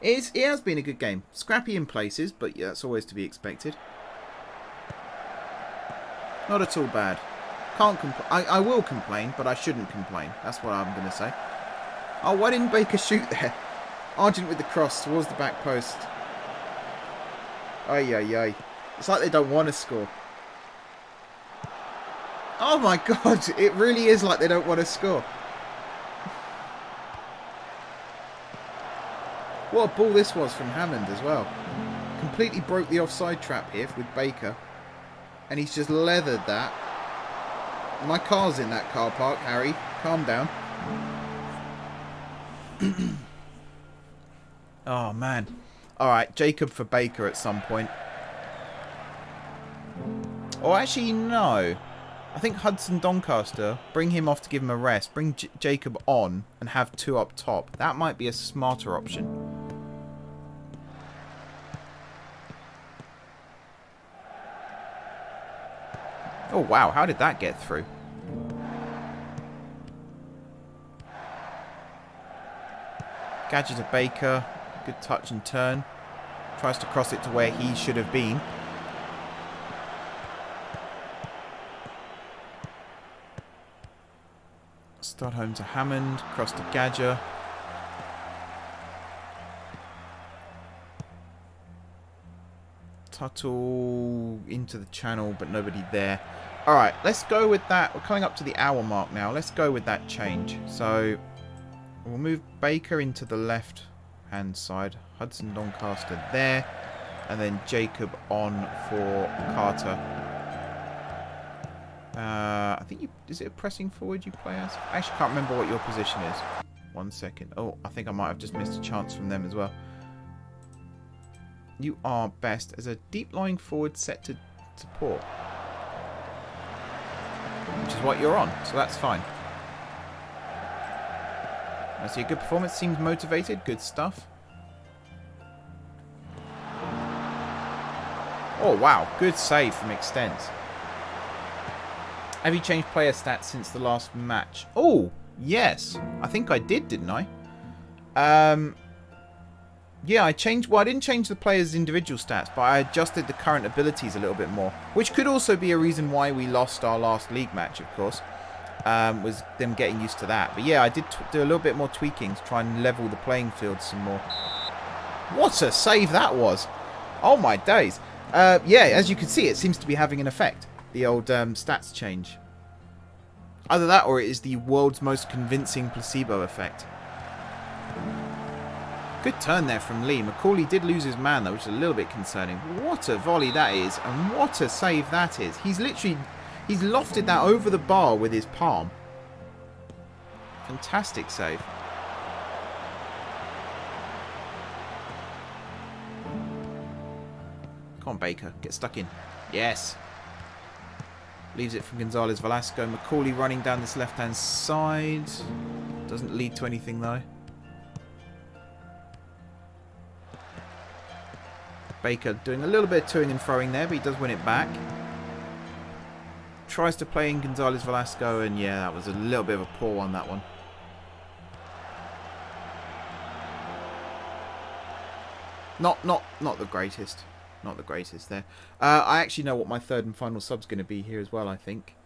It has been a good game. Scrappy in places, but yeah, that's always to be expected. Not at all bad. Can't I will complain, but I shouldn't complain. That's what I'm going to say. Oh, why didn't Baker shoot there? Argent with the cross towards the back post. Ay, ay, ay. It's like they don't want to score. Oh my god, it really is like they don't want to score. What a ball this was from Hammond as well. Completely broke the offside trap here with Baker. And he's just leathered that. My car's in that car park, Harry. Calm down. Oh, man. Alright, Jacob for Baker at some point. Or actually, no. I think Hudson Doncaster, bring him off to give him a rest. Bring Jacob on and have two up top. That might be a smarter option. Oh, wow. How did that get through? Gadget to Baker. Good touch and turn. Tries to cross it to where he should have been. Studholme to Hammond. Cross to Gadger. Tuttle into the channel, but nobody there. Alright, let's go with that. We're coming up to the hour mark now. Let's go with that change. So, we'll move Baker into the left-hand side. Hudson Doncaster there. And then Jacob on for Carter. I think is it a pressing forward you play as? I actually can't remember what your position is. 1 second. Oh, I think I might have just missed a chance from them as well. You are best as a deep lying forward set to support. Which is what you're on, so that's fine. I see a good performance, seems motivated, good stuff. Oh wow, good save from Extent. Have you changed player stats since the last match? Oh, yes. I think I did, didn't I? Yeah, I changed... Well, I didn't change the players' individual stats, but I adjusted the current abilities a little bit more. Which could also be a reason why we lost our last league match, of course. Was them getting used to that. But yeah, I did do a little bit more tweaking to try and level the playing field some more. What a save that was! Oh my days. Yeah, as you can see, it seems to be having an effect. The old stats change. Either that or it is the world's most convincing placebo effect. Good turn there from Lee. Macaulay did lose his man though, which is a little bit concerning. What a volley that is, and what a save that is. He's lofted that over the bar with his palm. Fantastic save. Come on, Baker. Get stuck in. Yes. Leaves it from Gonzalez Velasco. Macaulay running down this left-hand side. Doesn't lead to anything, though. Baker doing a little bit of toing and throwing there, but he does win it back. Tries to play in Gonzalez Velasco, and yeah, that was a little bit of a poor one, that one. Not the greatest. Not the greatest there. I actually know what my third and final sub's going to be here as well, I think.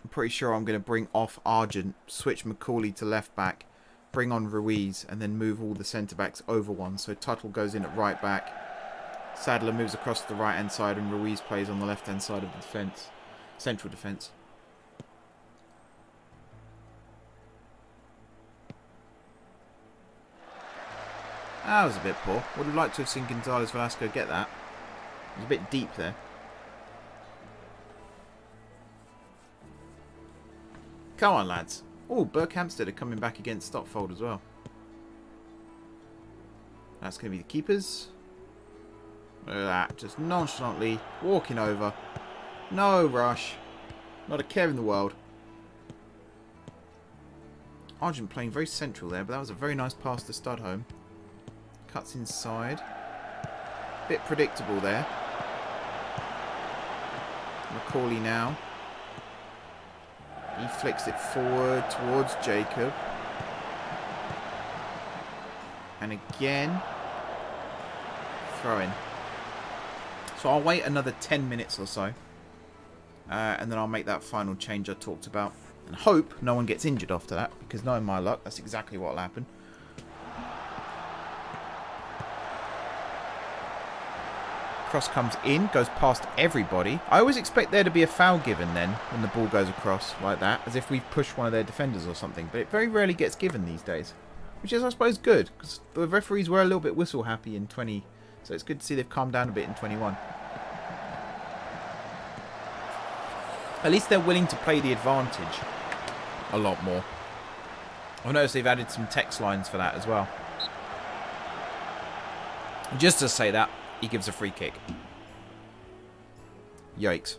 I'm pretty sure I'm going to bring off Argent, switch Macaulay to left back, bring on Ruiz, and then move all the centre-backs over one. So Tuttle goes in at right back. Sadler moves across to the right-hand side, and Ruiz plays on the left-hand side of the defence. Central defence. That was a bit poor. Would have liked to have seen Gonzalez Velasco get that. It was a bit deep there. Come on, lads. Oh, Berkhamsted are coming back against Stopfold as well. That's going to be the keepers. Look at that. Just nonchalantly walking over. No rush. Not a care in the world. Argent playing very central there, but that was a very nice pass to Studholme. Cuts inside. Bit predictable there. Macaulay now. He flicks it forward towards Jacob. And again, throw in. So I'll wait another 10 minutes or so. And then I'll make that final change I talked about. And hope no one gets injured after that. Because knowing my luck, that's exactly what will happen. Cross comes in, goes past everybody. I always expect there to be a foul given then when the ball goes across like that, as if we've pushed one of their defenders or something. But it very rarely gets given these days, which is, I suppose, good, because the referees were a little bit whistle happy in 20, so it's good to see they've calmed down a bit in 21. At least they're willing to play the advantage a lot more. I've noticed they've added some text lines for that as well. Just to say that, he gives a free kick. Yikes.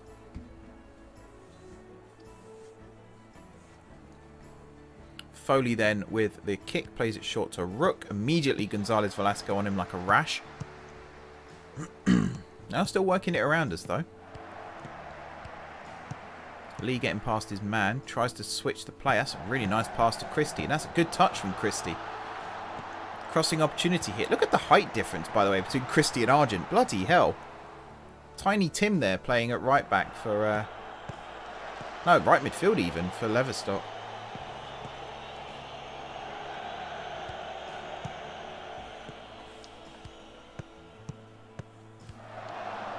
Foley then with the kick plays it short to Rook. Immediately Gonzalez Velasco on him like a rash. Now still working it around us though. Lee getting past his man. Tries to switch the play. That's a really nice pass to Christie. And that's a good touch from Christie. Crossing opportunity here. Look at the height difference, by the way, between Christie and Argent. Bloody hell. Tiny Tim there playing at right back for... no, right midfield even for Leverstock.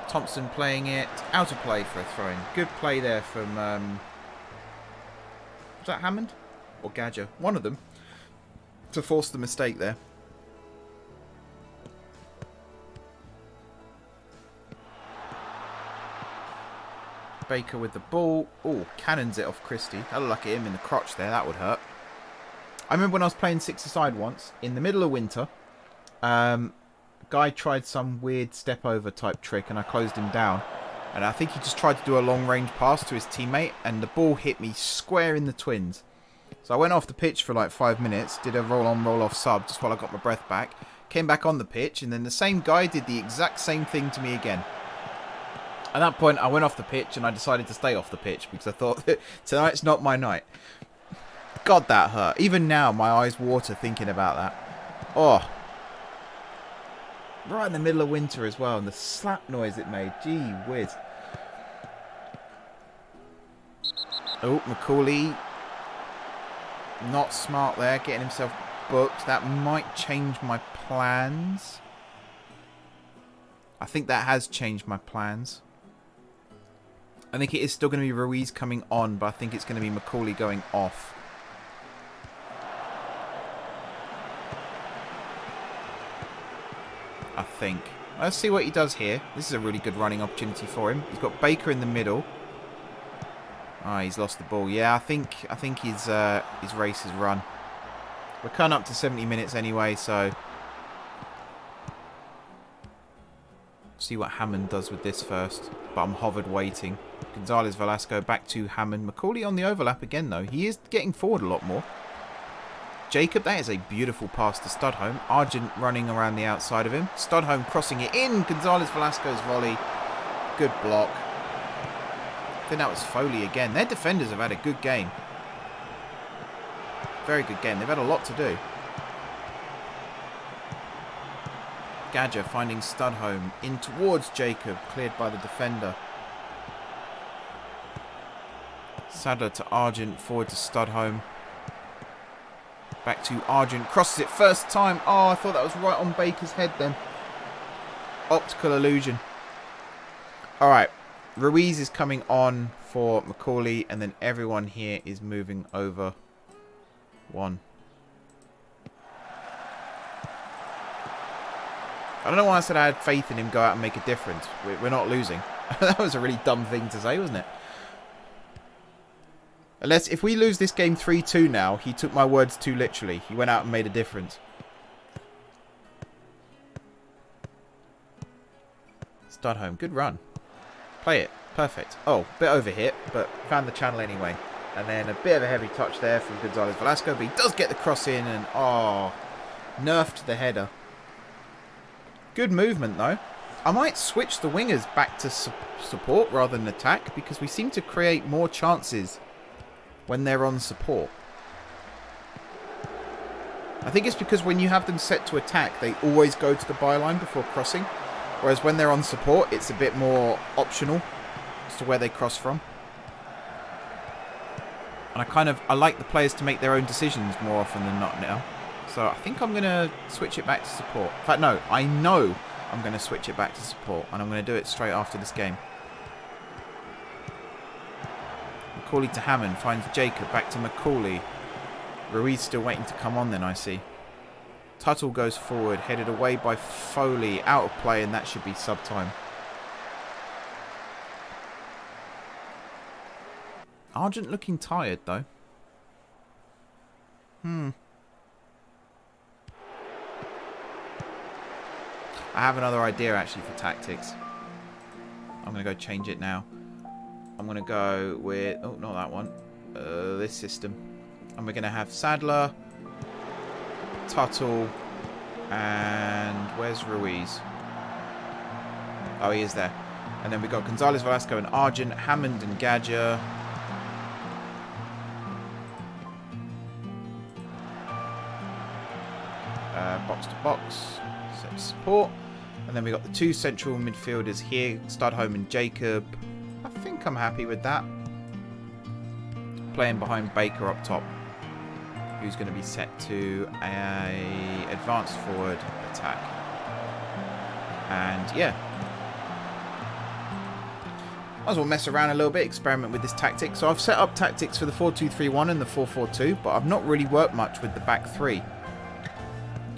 Thompson playing it. Out of play for a throw-in. Good play there from... was that Hammond? Or Gadger? One of them. To force the mistake there. Baker with the ball. Oh, cannons it off Christie. That'll lucky him in the crotch there. That would hurt. I remember when I was playing six-a-side once, in the middle of winter, guy tried some weird step-over type trick and I closed him down. And I think he just tried to do a long-range pass to his teammate and the ball hit me square in the twins. So I went off the pitch for like 5 minutes, did a roll-on, roll-off sub just while I got my breath back. Came back on the pitch and then the same guy did the exact same thing to me again. At that point, I went off the pitch and I decided to stay off the pitch because I thought, tonight's not my night. God, that hurt. Even now, my eyes water thinking about that. Oh. Right in the middle of winter as well, and the slap noise it made. Gee whiz. Oh, Macaulay. Not smart there, getting himself booked. That might change my plans. I think that has changed my plans. I think it is still going to be Ruiz coming on, but I think it's going to be Macaulay going off. I think. Let's see what he does here. This is a really good running opportunity for him. He's got Baker in the middle. Ah, he's lost the ball. Yeah, I think his race has run. We're coming up to 70 minutes anyway, so see what Hammond does with this first. But I'm hovered waiting. Gonzalez Velasco back to Hammond. Macaulay on the overlap again, though. He is getting forward a lot more. Jacob, that is a beautiful pass to Studholme. Argent running around the outside of him. Studholme crossing it in. Gonzalez Velasco's volley. Good block. I think that was Foley again. Their defenders have had a good game. Very good game. They've had a lot to do. Gadger finding Studholme in towards Jacob. Cleared by the defender. Sadler to Argent. Forward to Studholme. Back to Argent. Crosses it first time. Oh, I thought that was right on Baker's head then. Optical illusion. Alright. Ruiz is coming on for Macaulay. And then everyone here is moving over. One. I don't know why I said I had faith in him go out and make a difference. We're not losing. That was a really dumb thing to say, wasn't it? Unless, if we lose this game 3-2 now, he took my words too literally. He went out and made a difference. Studholme, good run. Play it. Perfect. Oh, bit overhit, but found the channel anyway. And then a bit of a heavy touch there from Gonzalez Velasco, but he does get the cross in and, oh, nerfed the header. Good movement, though. I might switch the wingers back to support rather than attack, because we seem to create more chances when they're on support. I think it's because when you have them set to attack, they always go to the byline before crossing. Whereas when they're on support, it's a bit more optional as to where they cross from. And I like the players to make their own decisions more often than not now. So I think I'm going to switch it back to support. In fact, no, I know I'm going to switch it back to support. And I'm going to do it straight after this game. Macaulay to Hammond. Finds Jacob. Back to Macaulay. Ruiz still waiting to come on then, I see. Tuttle goes forward. Headed away by Foley. Out of play, and that should be sub-time. Argent looking tired, though. I have another idea, actually, for tactics. I'm going to go change it now. I'm going to go with... Oh, not that one. This system. And we're going to have Sadler, Tuttle, and... Where's Ruiz? Oh, he is there. And then we've got Gonzalez Velasco and Argent, Hammond and Gadger. Box to box. Set support. And then we got the two central midfielders here, Studholme and Jacob. I think I'm happy with that. Playing behind Baker up top, who's going to be set to a advanced forward attack. And yeah, might as well mess around a little bit, experiment with this tactic. So I've set up tactics for the 4-2-3-1 and the 4-4-2, but I've not really worked much with the back three.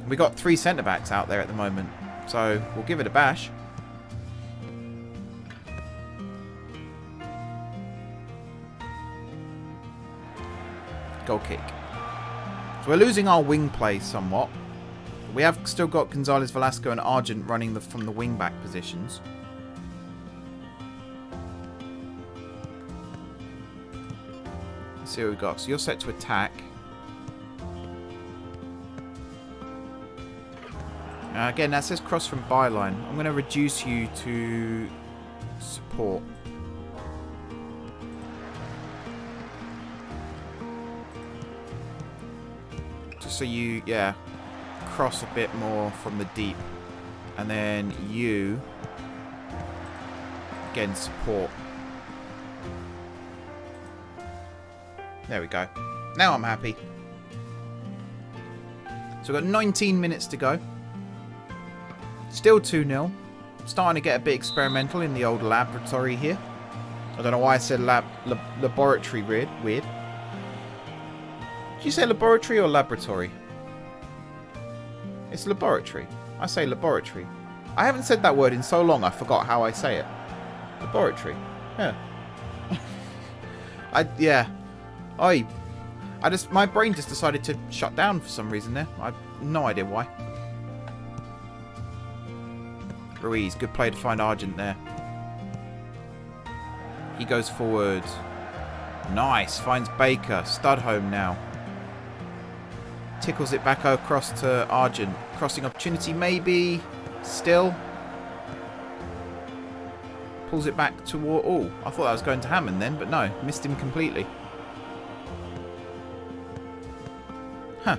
We got 3 centre backs out there at the moment. So, we'll give it a bash. Goal kick. So we're losing our wing play somewhat. We have still got Gonzalez Velasco and Argent running from the wing back positions. Let's see what we've got. So you're set to attack. Again, that says cross from byline. I'm going to reduce you to support. Just so you, yeah, cross a bit more from the deep. And then you, again, support. There we go. Now I'm happy. So we've got 19 minutes to go. Still 2-0. Starting to get a bit experimental in the old laboratory here. I don't know why I said laboratory weird. Did you say laboratory or laboratory? It's laboratory. I say laboratory. I haven't said that word in so long I forgot how I say it. Laboratory. Yeah. My brain just decided to shut down for some reason there. I have no idea why. Ruiz, good play to find Argent there. He goes forward. Nice, finds Baker. Studholme now. Tickles it back across to Argent. Crossing opportunity maybe. Still. Pulls it back toward... Oh, I thought that was going to Hammond then, but no. Missed him completely. Huh.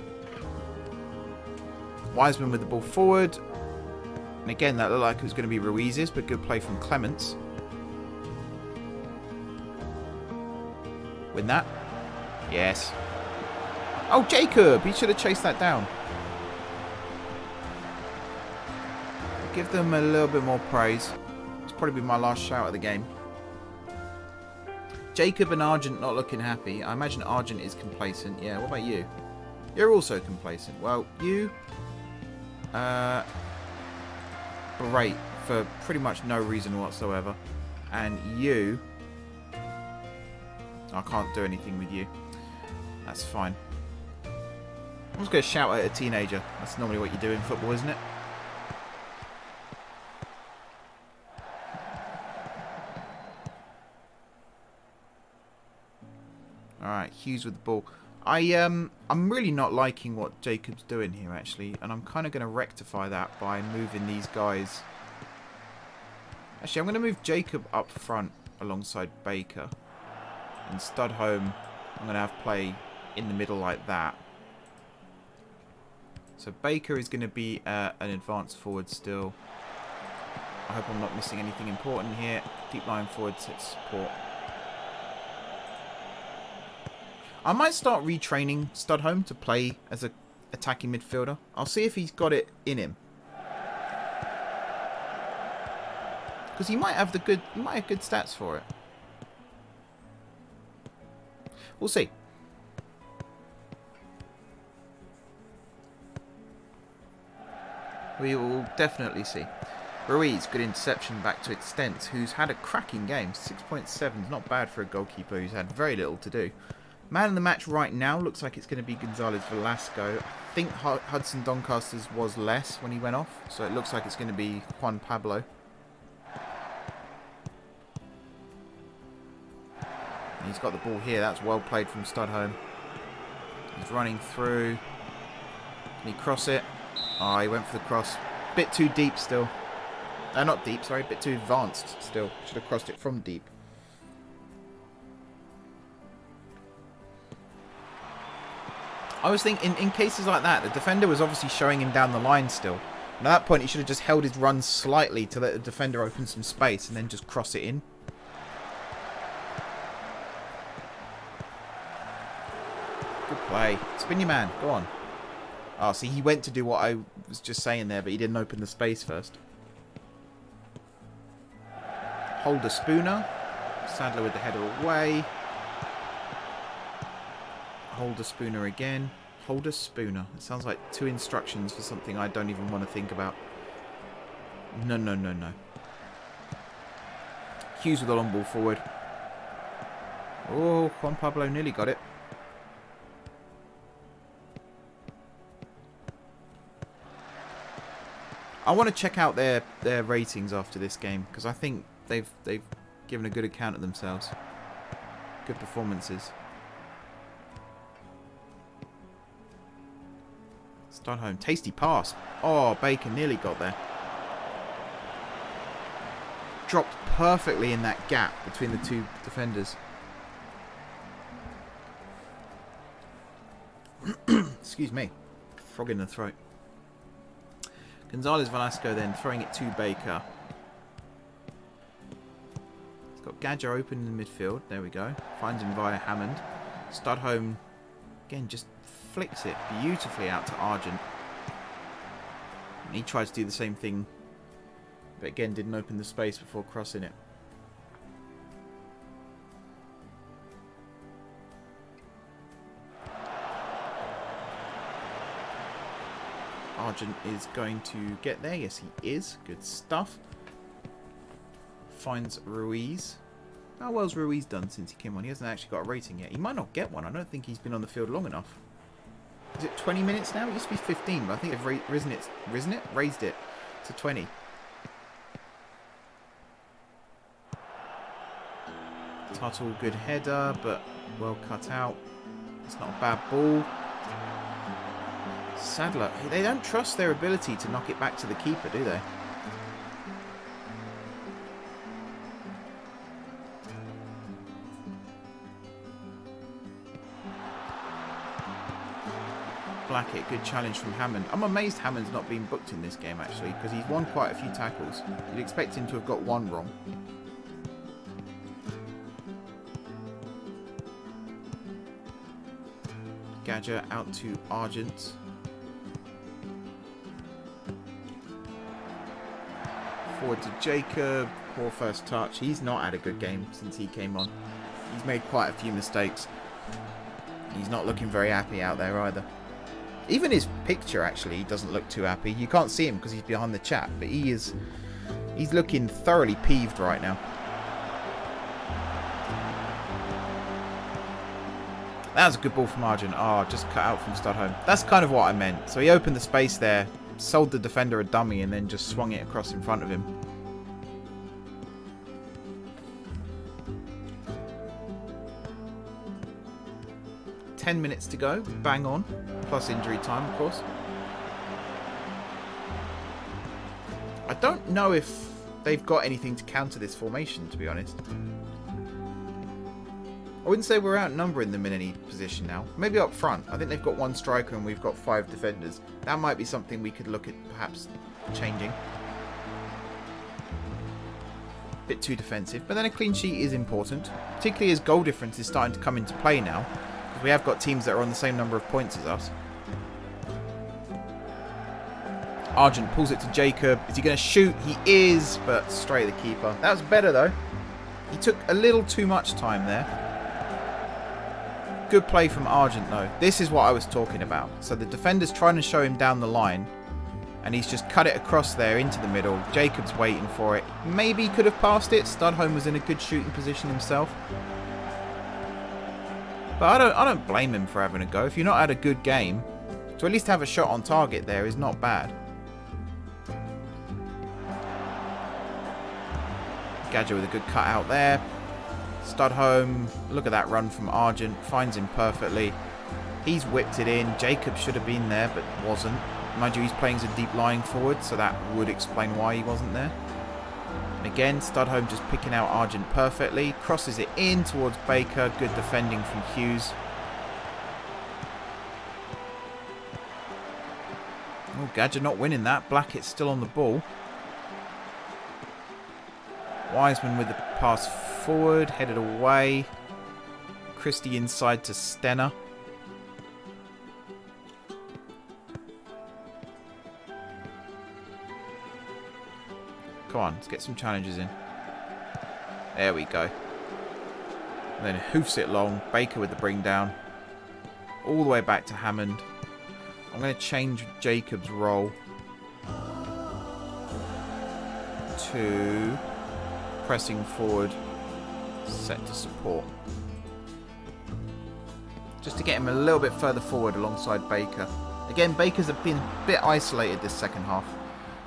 Wiseman with the ball forward. And again, that looked like it was going to be Ruiz's, but good play from Clements. Win that. Yes. Oh, Jacob! He should have chased that down. Give them a little bit more praise. It's probably my last shout of the game. Jacob and Argent not looking happy. I imagine Argent is complacent. Yeah, what about you? You're also complacent. Well, you... berate for pretty much no reason whatsoever. And you... I can't do anything with you. That's fine. I'm just going to shout at a teenager. That's normally what you do in football, isn't it? Alright, Hughes with the ball. I'm really not liking what Jacob's doing here, actually. And I'm kind of going to rectify that by moving these guys. Actually, I'm going to move Jacob up front alongside Baker. And Studholme, I'm going to have play in the middle like that. So Baker is going to be an advanced forward still. I hope I'm not missing anything important here. Deep line forward set support. I might start retraining Studholme to play as an attacking midfielder. I'll see if he's got it in him. Because he might have good stats for it. We'll see. We will definitely see. Ruiz, good interception back to Extent, who's had a cracking game. 6.7 is not bad for a goalkeeper who's had very little to do. Man of the match right now looks like it's going to be Gonzalez Velasco. I think Hudson Doncaster's was less when he went off, so it looks like it's going to be Juan Pablo. He's got the ball here. That's well played from Studholme. He's running through. Can he cross it? Oh, he went for the cross. Bit too deep still. Not deep, sorry. Bit too advanced still. Should have crossed it from deep. I was thinking, in cases like that, the defender was obviously showing him down the line still. And at that point, he should have just held his run slightly to let the defender open some space and then just cross it in. Good play. Spin your man. Go on. Oh, see, he went to do what I was just saying there, but he didn't open the space first. Holder Spooner. Sadler with the header away. Holder Spooner again. Holder Spooner. It sounds like two instructions for something I don't even want to think about. No, no, no, no. Hughes with the long ball forward. Oh, Juan Pablo nearly got it. I want to check out their ratings after this game because I think they've given a good account of themselves. Good performances. Studholme, tasty pass. Oh, Baker nearly got there. Dropped perfectly in that gap between the two defenders. Excuse me. Frog in the throat. Gonzalez Velasco then throwing it to Baker. He's got Gadger open in the midfield. There we go. Finds him via Hammond. Studholme again just flicks it beautifully out to Argent. And he tries to do the same thing, but again didn't open the space before crossing it. Argent is going to get there. Yes, he is. Good stuff. Finds Ruiz. How well's Ruiz done since he came on? He hasn't actually got a rating yet. He might not get one. I don't think he's been on the field long enough. Is it 20 minutes now? It used to be 15, but I think they've raised it to 20. Tuttle, good header, but well cut out. It's not a bad ball. Sadler, they don't trust their ability to knock it back to the keeper, do they? Blackett, good challenge from Hammond. I'm amazed Hammond's not been booked in this game, actually, because he's won quite a few tackles. You'd expect him to have got one wrong. Gadget out to Argent. Forward to Jacob. Poor first touch. He's not had a good game since he came on. He's made quite a few mistakes. He's not looking very happy out there either. Even his picture, actually, he doesn't look too happy. You can't see him because he's behind the chat, but he's looking thoroughly peeved right now. That was a good ball from Argent. Oh, just cut out from Studholm. That's kind of what I meant. So he opened the space there, sold the defender a dummy, and then just swung it across in front of him. Ten minutes to go. Bang on. Plus injury time, of course. I don't know if they've got anything to counter this formation, to be honest. I wouldn't say we're outnumbering them in any position now. Maybe up front. I think they've got one striker and we've got 5 defenders. That might be something we could look at perhaps changing. Bit too defensive. But then a clean sheet is important. Particularly as goal difference is starting to come into play now. Because we have got teams that are on the same number of points as us. Argent pulls it to Jacob. Is he going to shoot? He is, but straight at the keeper. That was better though. He took a little too much time there. Good play from Argent though. This is what I was talking about. So the defender's trying to show him down the line. And he's just cut it across there into the middle. Jacob's waiting for it. Maybe he could have passed it. Studholm was in a good shooting position himself. But I don't blame him for having a go. If you're not had a good game, to at least have a shot on target there is not bad. Gadget with a good cut out there. Studholm, look at that run from Argent, finds him perfectly. He's whipped it in. Jacob should have been there, but wasn't. Mind you, he's playing as a deep lying forward, so that would explain why he wasn't there. And again, Studholm just picking out Argent perfectly. Crosses it in towards Baker. Good defending from Hughes. Oh, Gadget not winning that. Blackett's still on the ball. Wiseman with the pass forward, headed away. Christie inside to Stenner. Come on, let's get some challenges in. There we go. And then hoofs it long. Baker with the bring down. All the way back to Hammond. I'm going to change Jacob's role to pressing forward, set to support. Just to get him a little bit further forward alongside Baker. Again, Baker's been a bit isolated this second half.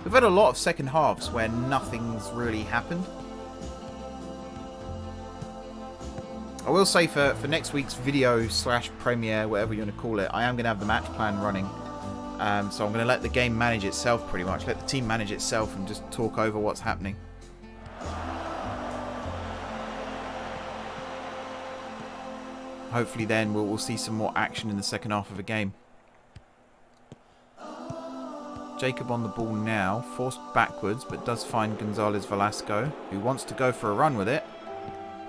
We've had a lot of second halves where nothing's really happened. I will say for next week's video / premiere, whatever you want to call it, I am going to have the match plan running. So I'm going to let the game manage itself pretty much. Let the team manage itself and just talk over what's happening. Hopefully then we'll see some more action in the second half of a game. Jacob on the ball now, forced backwards, but does find Gonzalez Velasco, who wants to go for a run with it.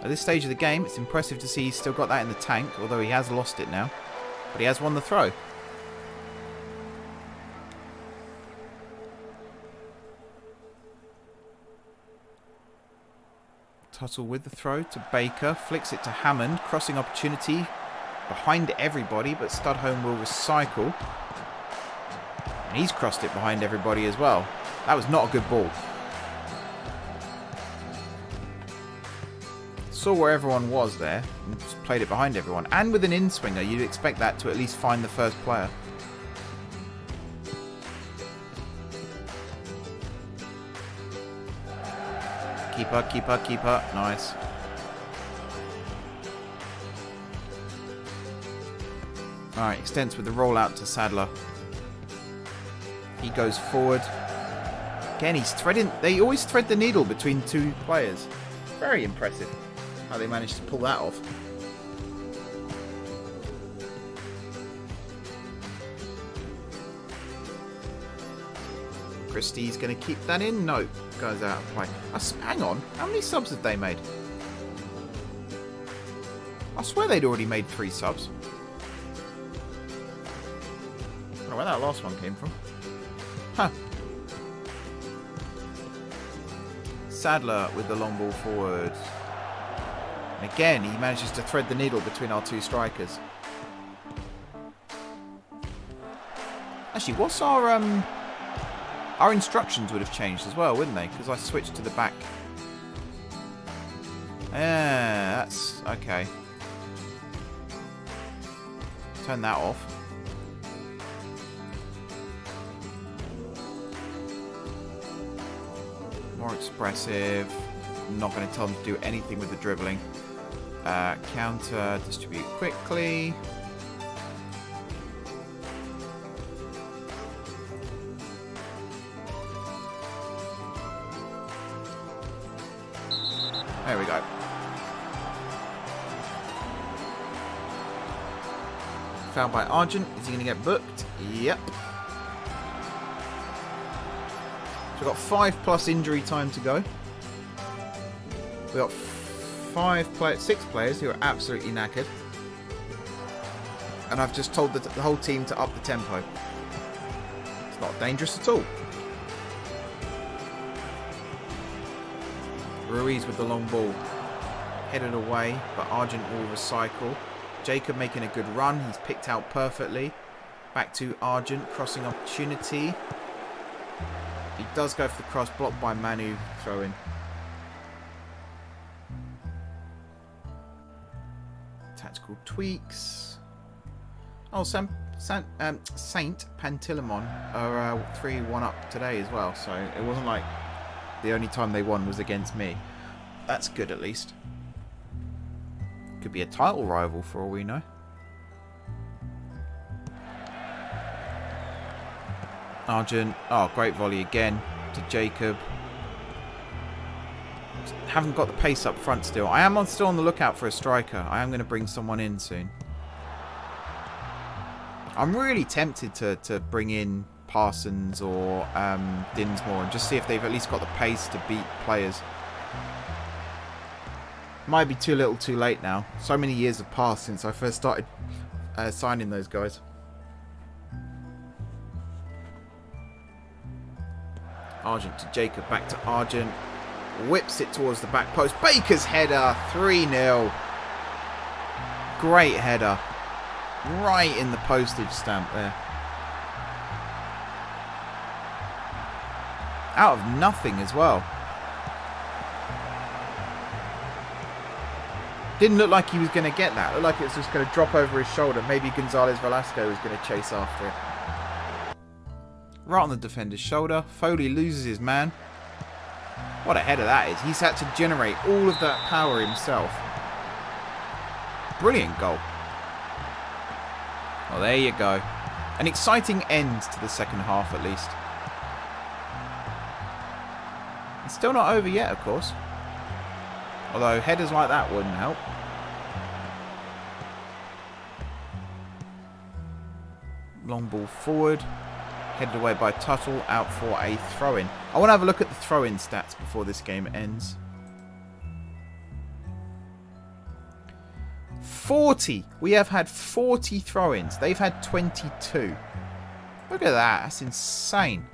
At this stage of the game, it's impressive to see he's still got that in the tank, although he has lost it now. But he has won the throw. Tuttle with the throw to Baker, flicks it to Hammond, crossing opportunity behind everybody, but Studholm will recycle. And he's crossed it behind everybody as well. That was not a good ball. Saw where everyone was there and just played it behind everyone. And with an in-swinger, you'd expect that to at least find the first player. Keeper, keeper, keeper. Nice. Alright, extends with the rollout to Sadler. He goes forward. Again, he's threading. They always thread the needle between two players. Very impressive how they managed to pull that off. Christie's going to keep that in. No, goes out of play. Hang on. How many subs have they made? I swear they'd already made 3 subs. know where that last one came from. Huh. Sadler with the long ball forward. And again, he manages to thread the needle between our two strikers. Actually, what's our instructions would have changed as well, wouldn't they? Because I switched to the back. Yeah, that's okay. Turn that off. More expressive. I'm not going to tell them to do anything with the dribbling. Counter, distribute quickly. There we go. Foul by Argent. Is he going to get booked? Yep. So we've got 5+ injury time to go. We've got 6 players who are absolutely knackered. And I've just told the whole team to up the tempo. It's not dangerous at all. Ruiz with the long ball. Headed away, but Argent will recycle. Jacob making a good run. He's picked out perfectly. Back to Argent. Crossing opportunity. He does go for the cross. Blocked by Manu. Throw in. Tactical tweaks. Oh, Saint Pantilimon are 3-1 up today as well. So it wasn't like the only time they won was against me. That's good at least. Could be a title rival for all we know. Argent. Oh, great volley again to Jacob. Haven't got the pace up front still. I am still on the lookout for a striker. I am going to bring someone in soon. I'm really tempted to bring in Parsons or Dinsmore and just see if they've at least got the pace to beat players. Might be too little too late now. So many years have passed since I first started signing those guys. Argent to Jacob, back to Argent. Whips it towards the back post. Baker's header, 3-0. Great header. Right in the postage stamp there. Out of nothing as well. Didn't look like he was going to get that. It looked like it was just going to drop over his shoulder. Maybe Gonzalez Velasco was going to chase after it. Right on the defender's shoulder. Foley loses his man. What a header that is. He's had to generate all of that power himself. Brilliant goal. Well, there you go. An exciting end to the second half, at least. It's still not over yet, of course. Although headers like that wouldn't help. Long ball forward. Headed away by Tuttle. Out for a throw-in. I want to have a look at the throw-in stats before this game ends. 40. We have had 40 throw-ins. They've had 22. Look at that. That's insane.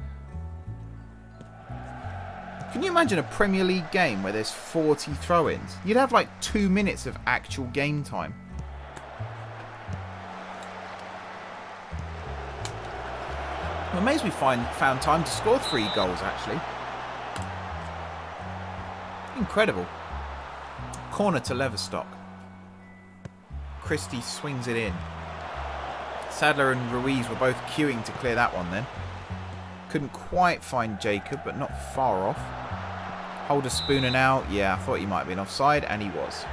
Can you imagine a Premier League game where there's 40 throw-ins? You'd have like 2 minutes of actual game time. I'm amazed we found time to score 3 goals, actually. Incredible. Corner to Leverstock. Christie swings it in. Sadler and Ruiz were both queuing to clear that one then. Couldn't quite find Jacob, but not far off. Holder spooning out. Yeah, I thought he might have been offside, and he was.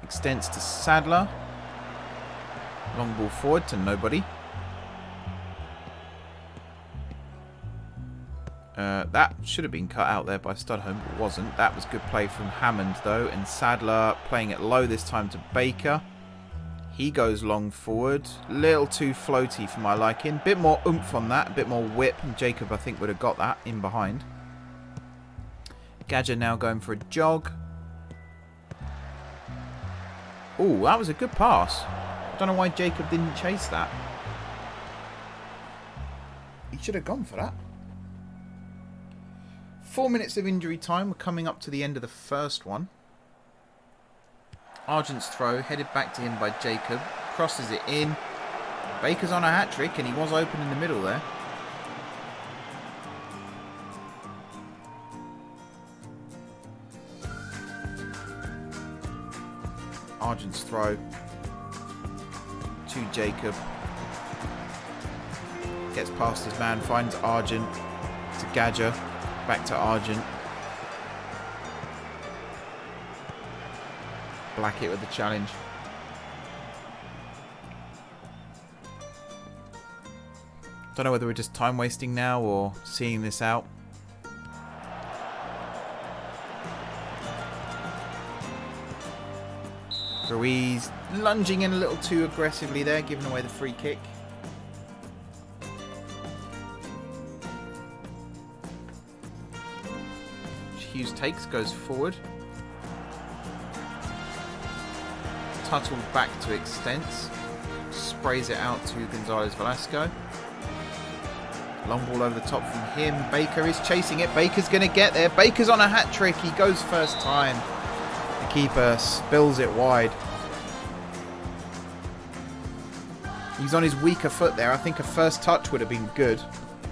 Extends to Sadler. Long ball forward to nobody. That should have been cut out there by Studholme, but wasn't. That was good play from Hammond, though. And Sadler playing it low this time to Baker. He goes long forward. Little too floaty for my liking. Bit more oomph on that. A bit more whip. And Jacob, I think, would have got that in behind. Gadger now going for a jog. Oh, that was a good pass. I don't know why Jacob didn't chase that. He should have gone for that. 4 minutes of injury time. We're coming up to the end of the first one. Argent's throw, headed back to him by Jacob. Crosses it in. Baker's on a hat-trick, and he was open in the middle there. Argent's throw to Jacob. Gets past his man, finds Argent to Gadger. Back to Argent. Blackett with the challenge. Don't know whether we're just time wasting now or seeing this out. Ruiz lunging in a little too aggressively there, giving away the free kick. Hughes takes, goes forward. Tuttle back to Extents. Sprays it out to Gonzalez Velasco. Long ball over the top from him. Baker is chasing it. Baker's going to get there. Baker's on a hat-trick. He goes first time. The keeper spills it wide. He's on his weaker foot there. I think a first touch would have been good,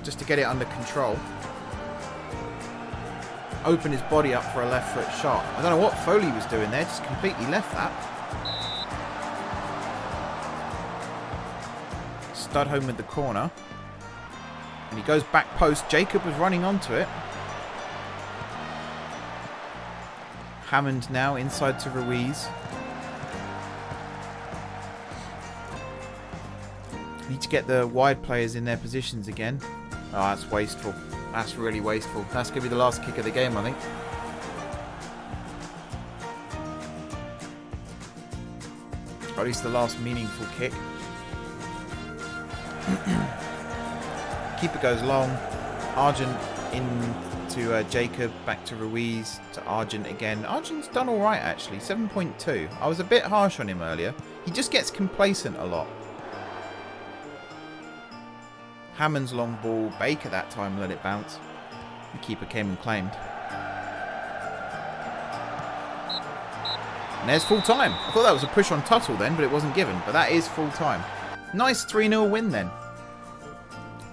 just to get it under control. Open his body up for a left foot shot. I don't know what Foley was doing there. Just completely left that. Studholm with the corner. And he goes back post. Jacob was running onto it. Hammond now inside to Ruiz. Need to get the wide players in their positions again. Oh, that's wasteful. That's really wasteful. That's going to be the last kick of the game, I think. Or at least the last meaningful kick. Keeper goes long. Argent into Jacob. Back to Ruiz. To Argent again. Argent's done alright, actually. 7.2. I was a bit harsh on him earlier. He just gets complacent a lot. Hammond's long ball. Baker that time let it bounce. The keeper came and claimed. And there's full time. I thought that was a push on Tuttle then, but it wasn't given. But that is full time. Nice 3-0 win then.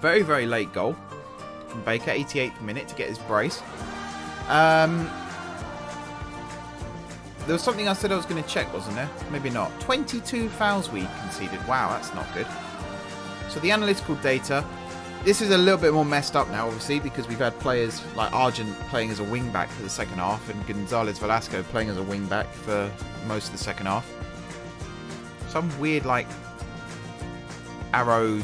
Very, very late goal from Baker. 88th minute to get his brace. There was something I said I was going to check, wasn't there? Maybe not. 22 fouls we conceded. Wow, that's not good. So the analytical data, this is a little bit more messed up now, obviously, because we've had players like Argent playing as a wing-back for the second half and Gonzalez Velasco playing as a wing-back for most of the second half. Some weird, like, arrow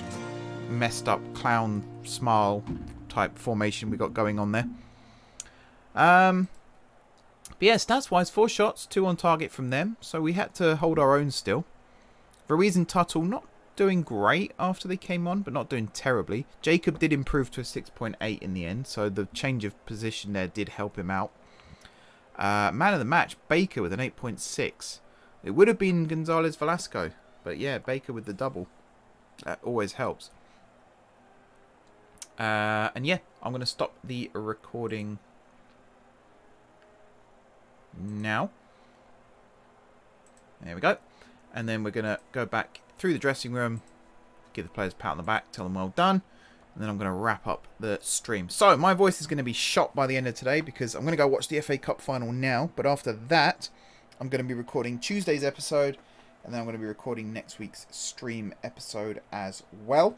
/ messed up clown smile type formation we got going on there. But yeah, stats-wise, 4 shots, 2 on target from them, so we had to hold our own still. Ruiz and Tuttle not doing great after they came on, but not doing terribly. Jacob did improve to a 6.8 in the end, so the change of position there did help him out. Man of the match, Baker with an 8.6. It would have been Gonzalez Velasco, but yeah, Baker with the double. That always helps. And yeah, I'm going to stop the recording now. There we go. And then we're going to go back through the dressing room, give the players a pat on the back, tell them well done, and then I'm going to wrap up the stream. So, my voice is going to be shot by the end of today because I'm going to go watch the FA Cup final now, but after that, I'm going to be recording Tuesday's episode, and then I'm going to be recording next week's stream episode as well.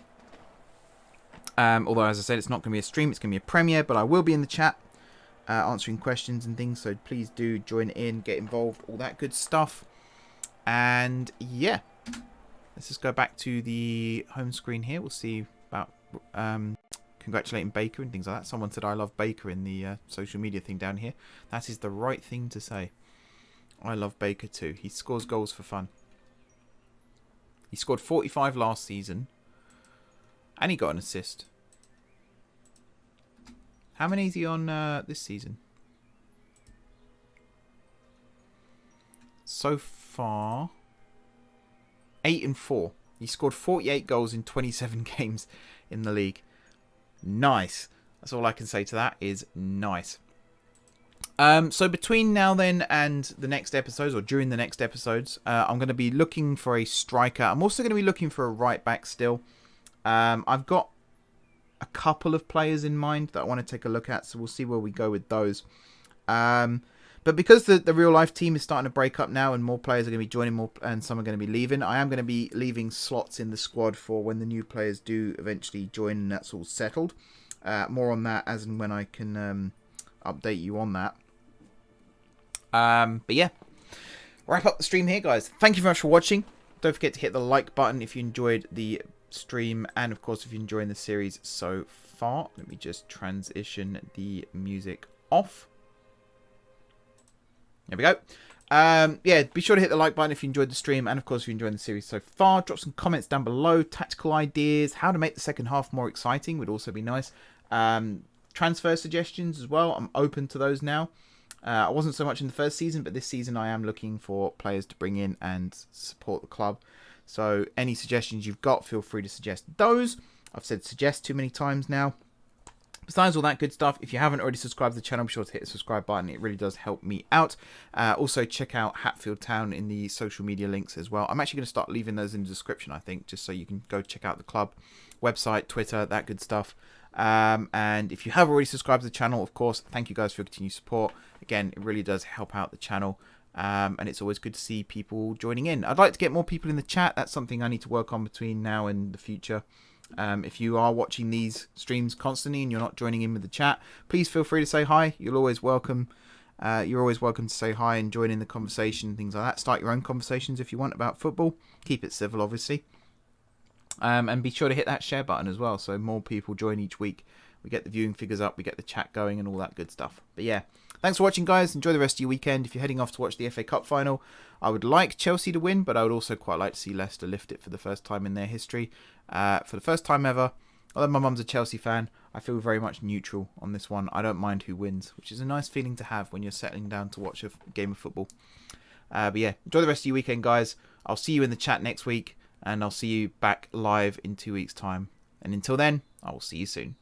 Although, as I said, it's not going to be a stream, it's going to be a premiere, but I will be in the chat answering questions and things, so please do join in, get involved, all that good stuff. And yeah, let's just go back to the home screen here. We'll see about congratulating Baker and things like that. Someone said I love Baker in the social media thing down here. That is the right thing to say. I love Baker too. He scores goals for fun. He scored 45 last season. And he got an assist. How many is he on this season? so far 8-4. He scored 48 goals in 27 games in the league. Nice. That's all I can say to that is nice. So between now then and the next episodes, or during the next episodes, I'm going to be looking for a striker. I'm also going to be looking for a right back still. I've got a couple of players in mind that I want to take a look at, so we'll see where we go with those. But because the real life team is starting to break up now and more players are going to be joining more and some are going to be leaving, I am going to be leaving slots in the squad for when the new players do eventually join and that's all settled. More on that as and when I can update you on that. But yeah, wrap up the stream here, guys. Thank you very much for watching. Don't forget to hit the like button if you enjoyed the stream, and of course if you're enjoying the series so far. Let me just transition the music off. There we go. Yeah, be sure to hit the like button if you enjoyed the stream, and of course if you're enjoying the series so far. Drop some comments down below. Tactical ideas, how to make the second half more exciting would also be nice. Transfer suggestions as well. I'm open to those now. I wasn't so much in the first season, but this season I am looking for players to bring in and support the club. So any suggestions you've got, feel free to suggest those. I've said suggest too many times now. Besides all that good stuff, if you haven't already subscribed to the channel, be sure to hit the subscribe button. It really does help me out. Also, check out Hatfield Town in the social media links as well. I'm actually going to start leaving those in the description, I think, just so you can go check out the club website, Twitter, that good stuff. And if you have already subscribed to the channel, of course, thank you guys for your continued support. Again, it really does help out the channel. And it's always good to see people joining in. I'd like to get more people in the chat. That's something I need to work on between now and the future. If you are watching these streams constantly and you're not joining in with the chat, please feel free to say hi. You're always welcome to say hi and join in the conversation, things like that. Start your own conversations if you want about football. Keep it civil, obviously. And be sure to hit that share button as well, so more people join each week. We get the viewing figures up, we get the chat going and all that good stuff. But yeah, thanks for watching, guys. Enjoy the rest of your weekend. If you're heading off to watch the FA Cup final, I would like Chelsea to win, but I would also quite like to see Leicester lift it for the first time in their history. For the first time ever, although my mum's a Chelsea fan, I feel very much neutral on this one. I don't mind who wins, which is a nice feeling to have when you're settling down to watch a game of football. But yeah, enjoy the rest of your weekend, guys. I'll see you in the chat next week, and I'll see you back live in 2 weeks' time. And until then, I will see you soon.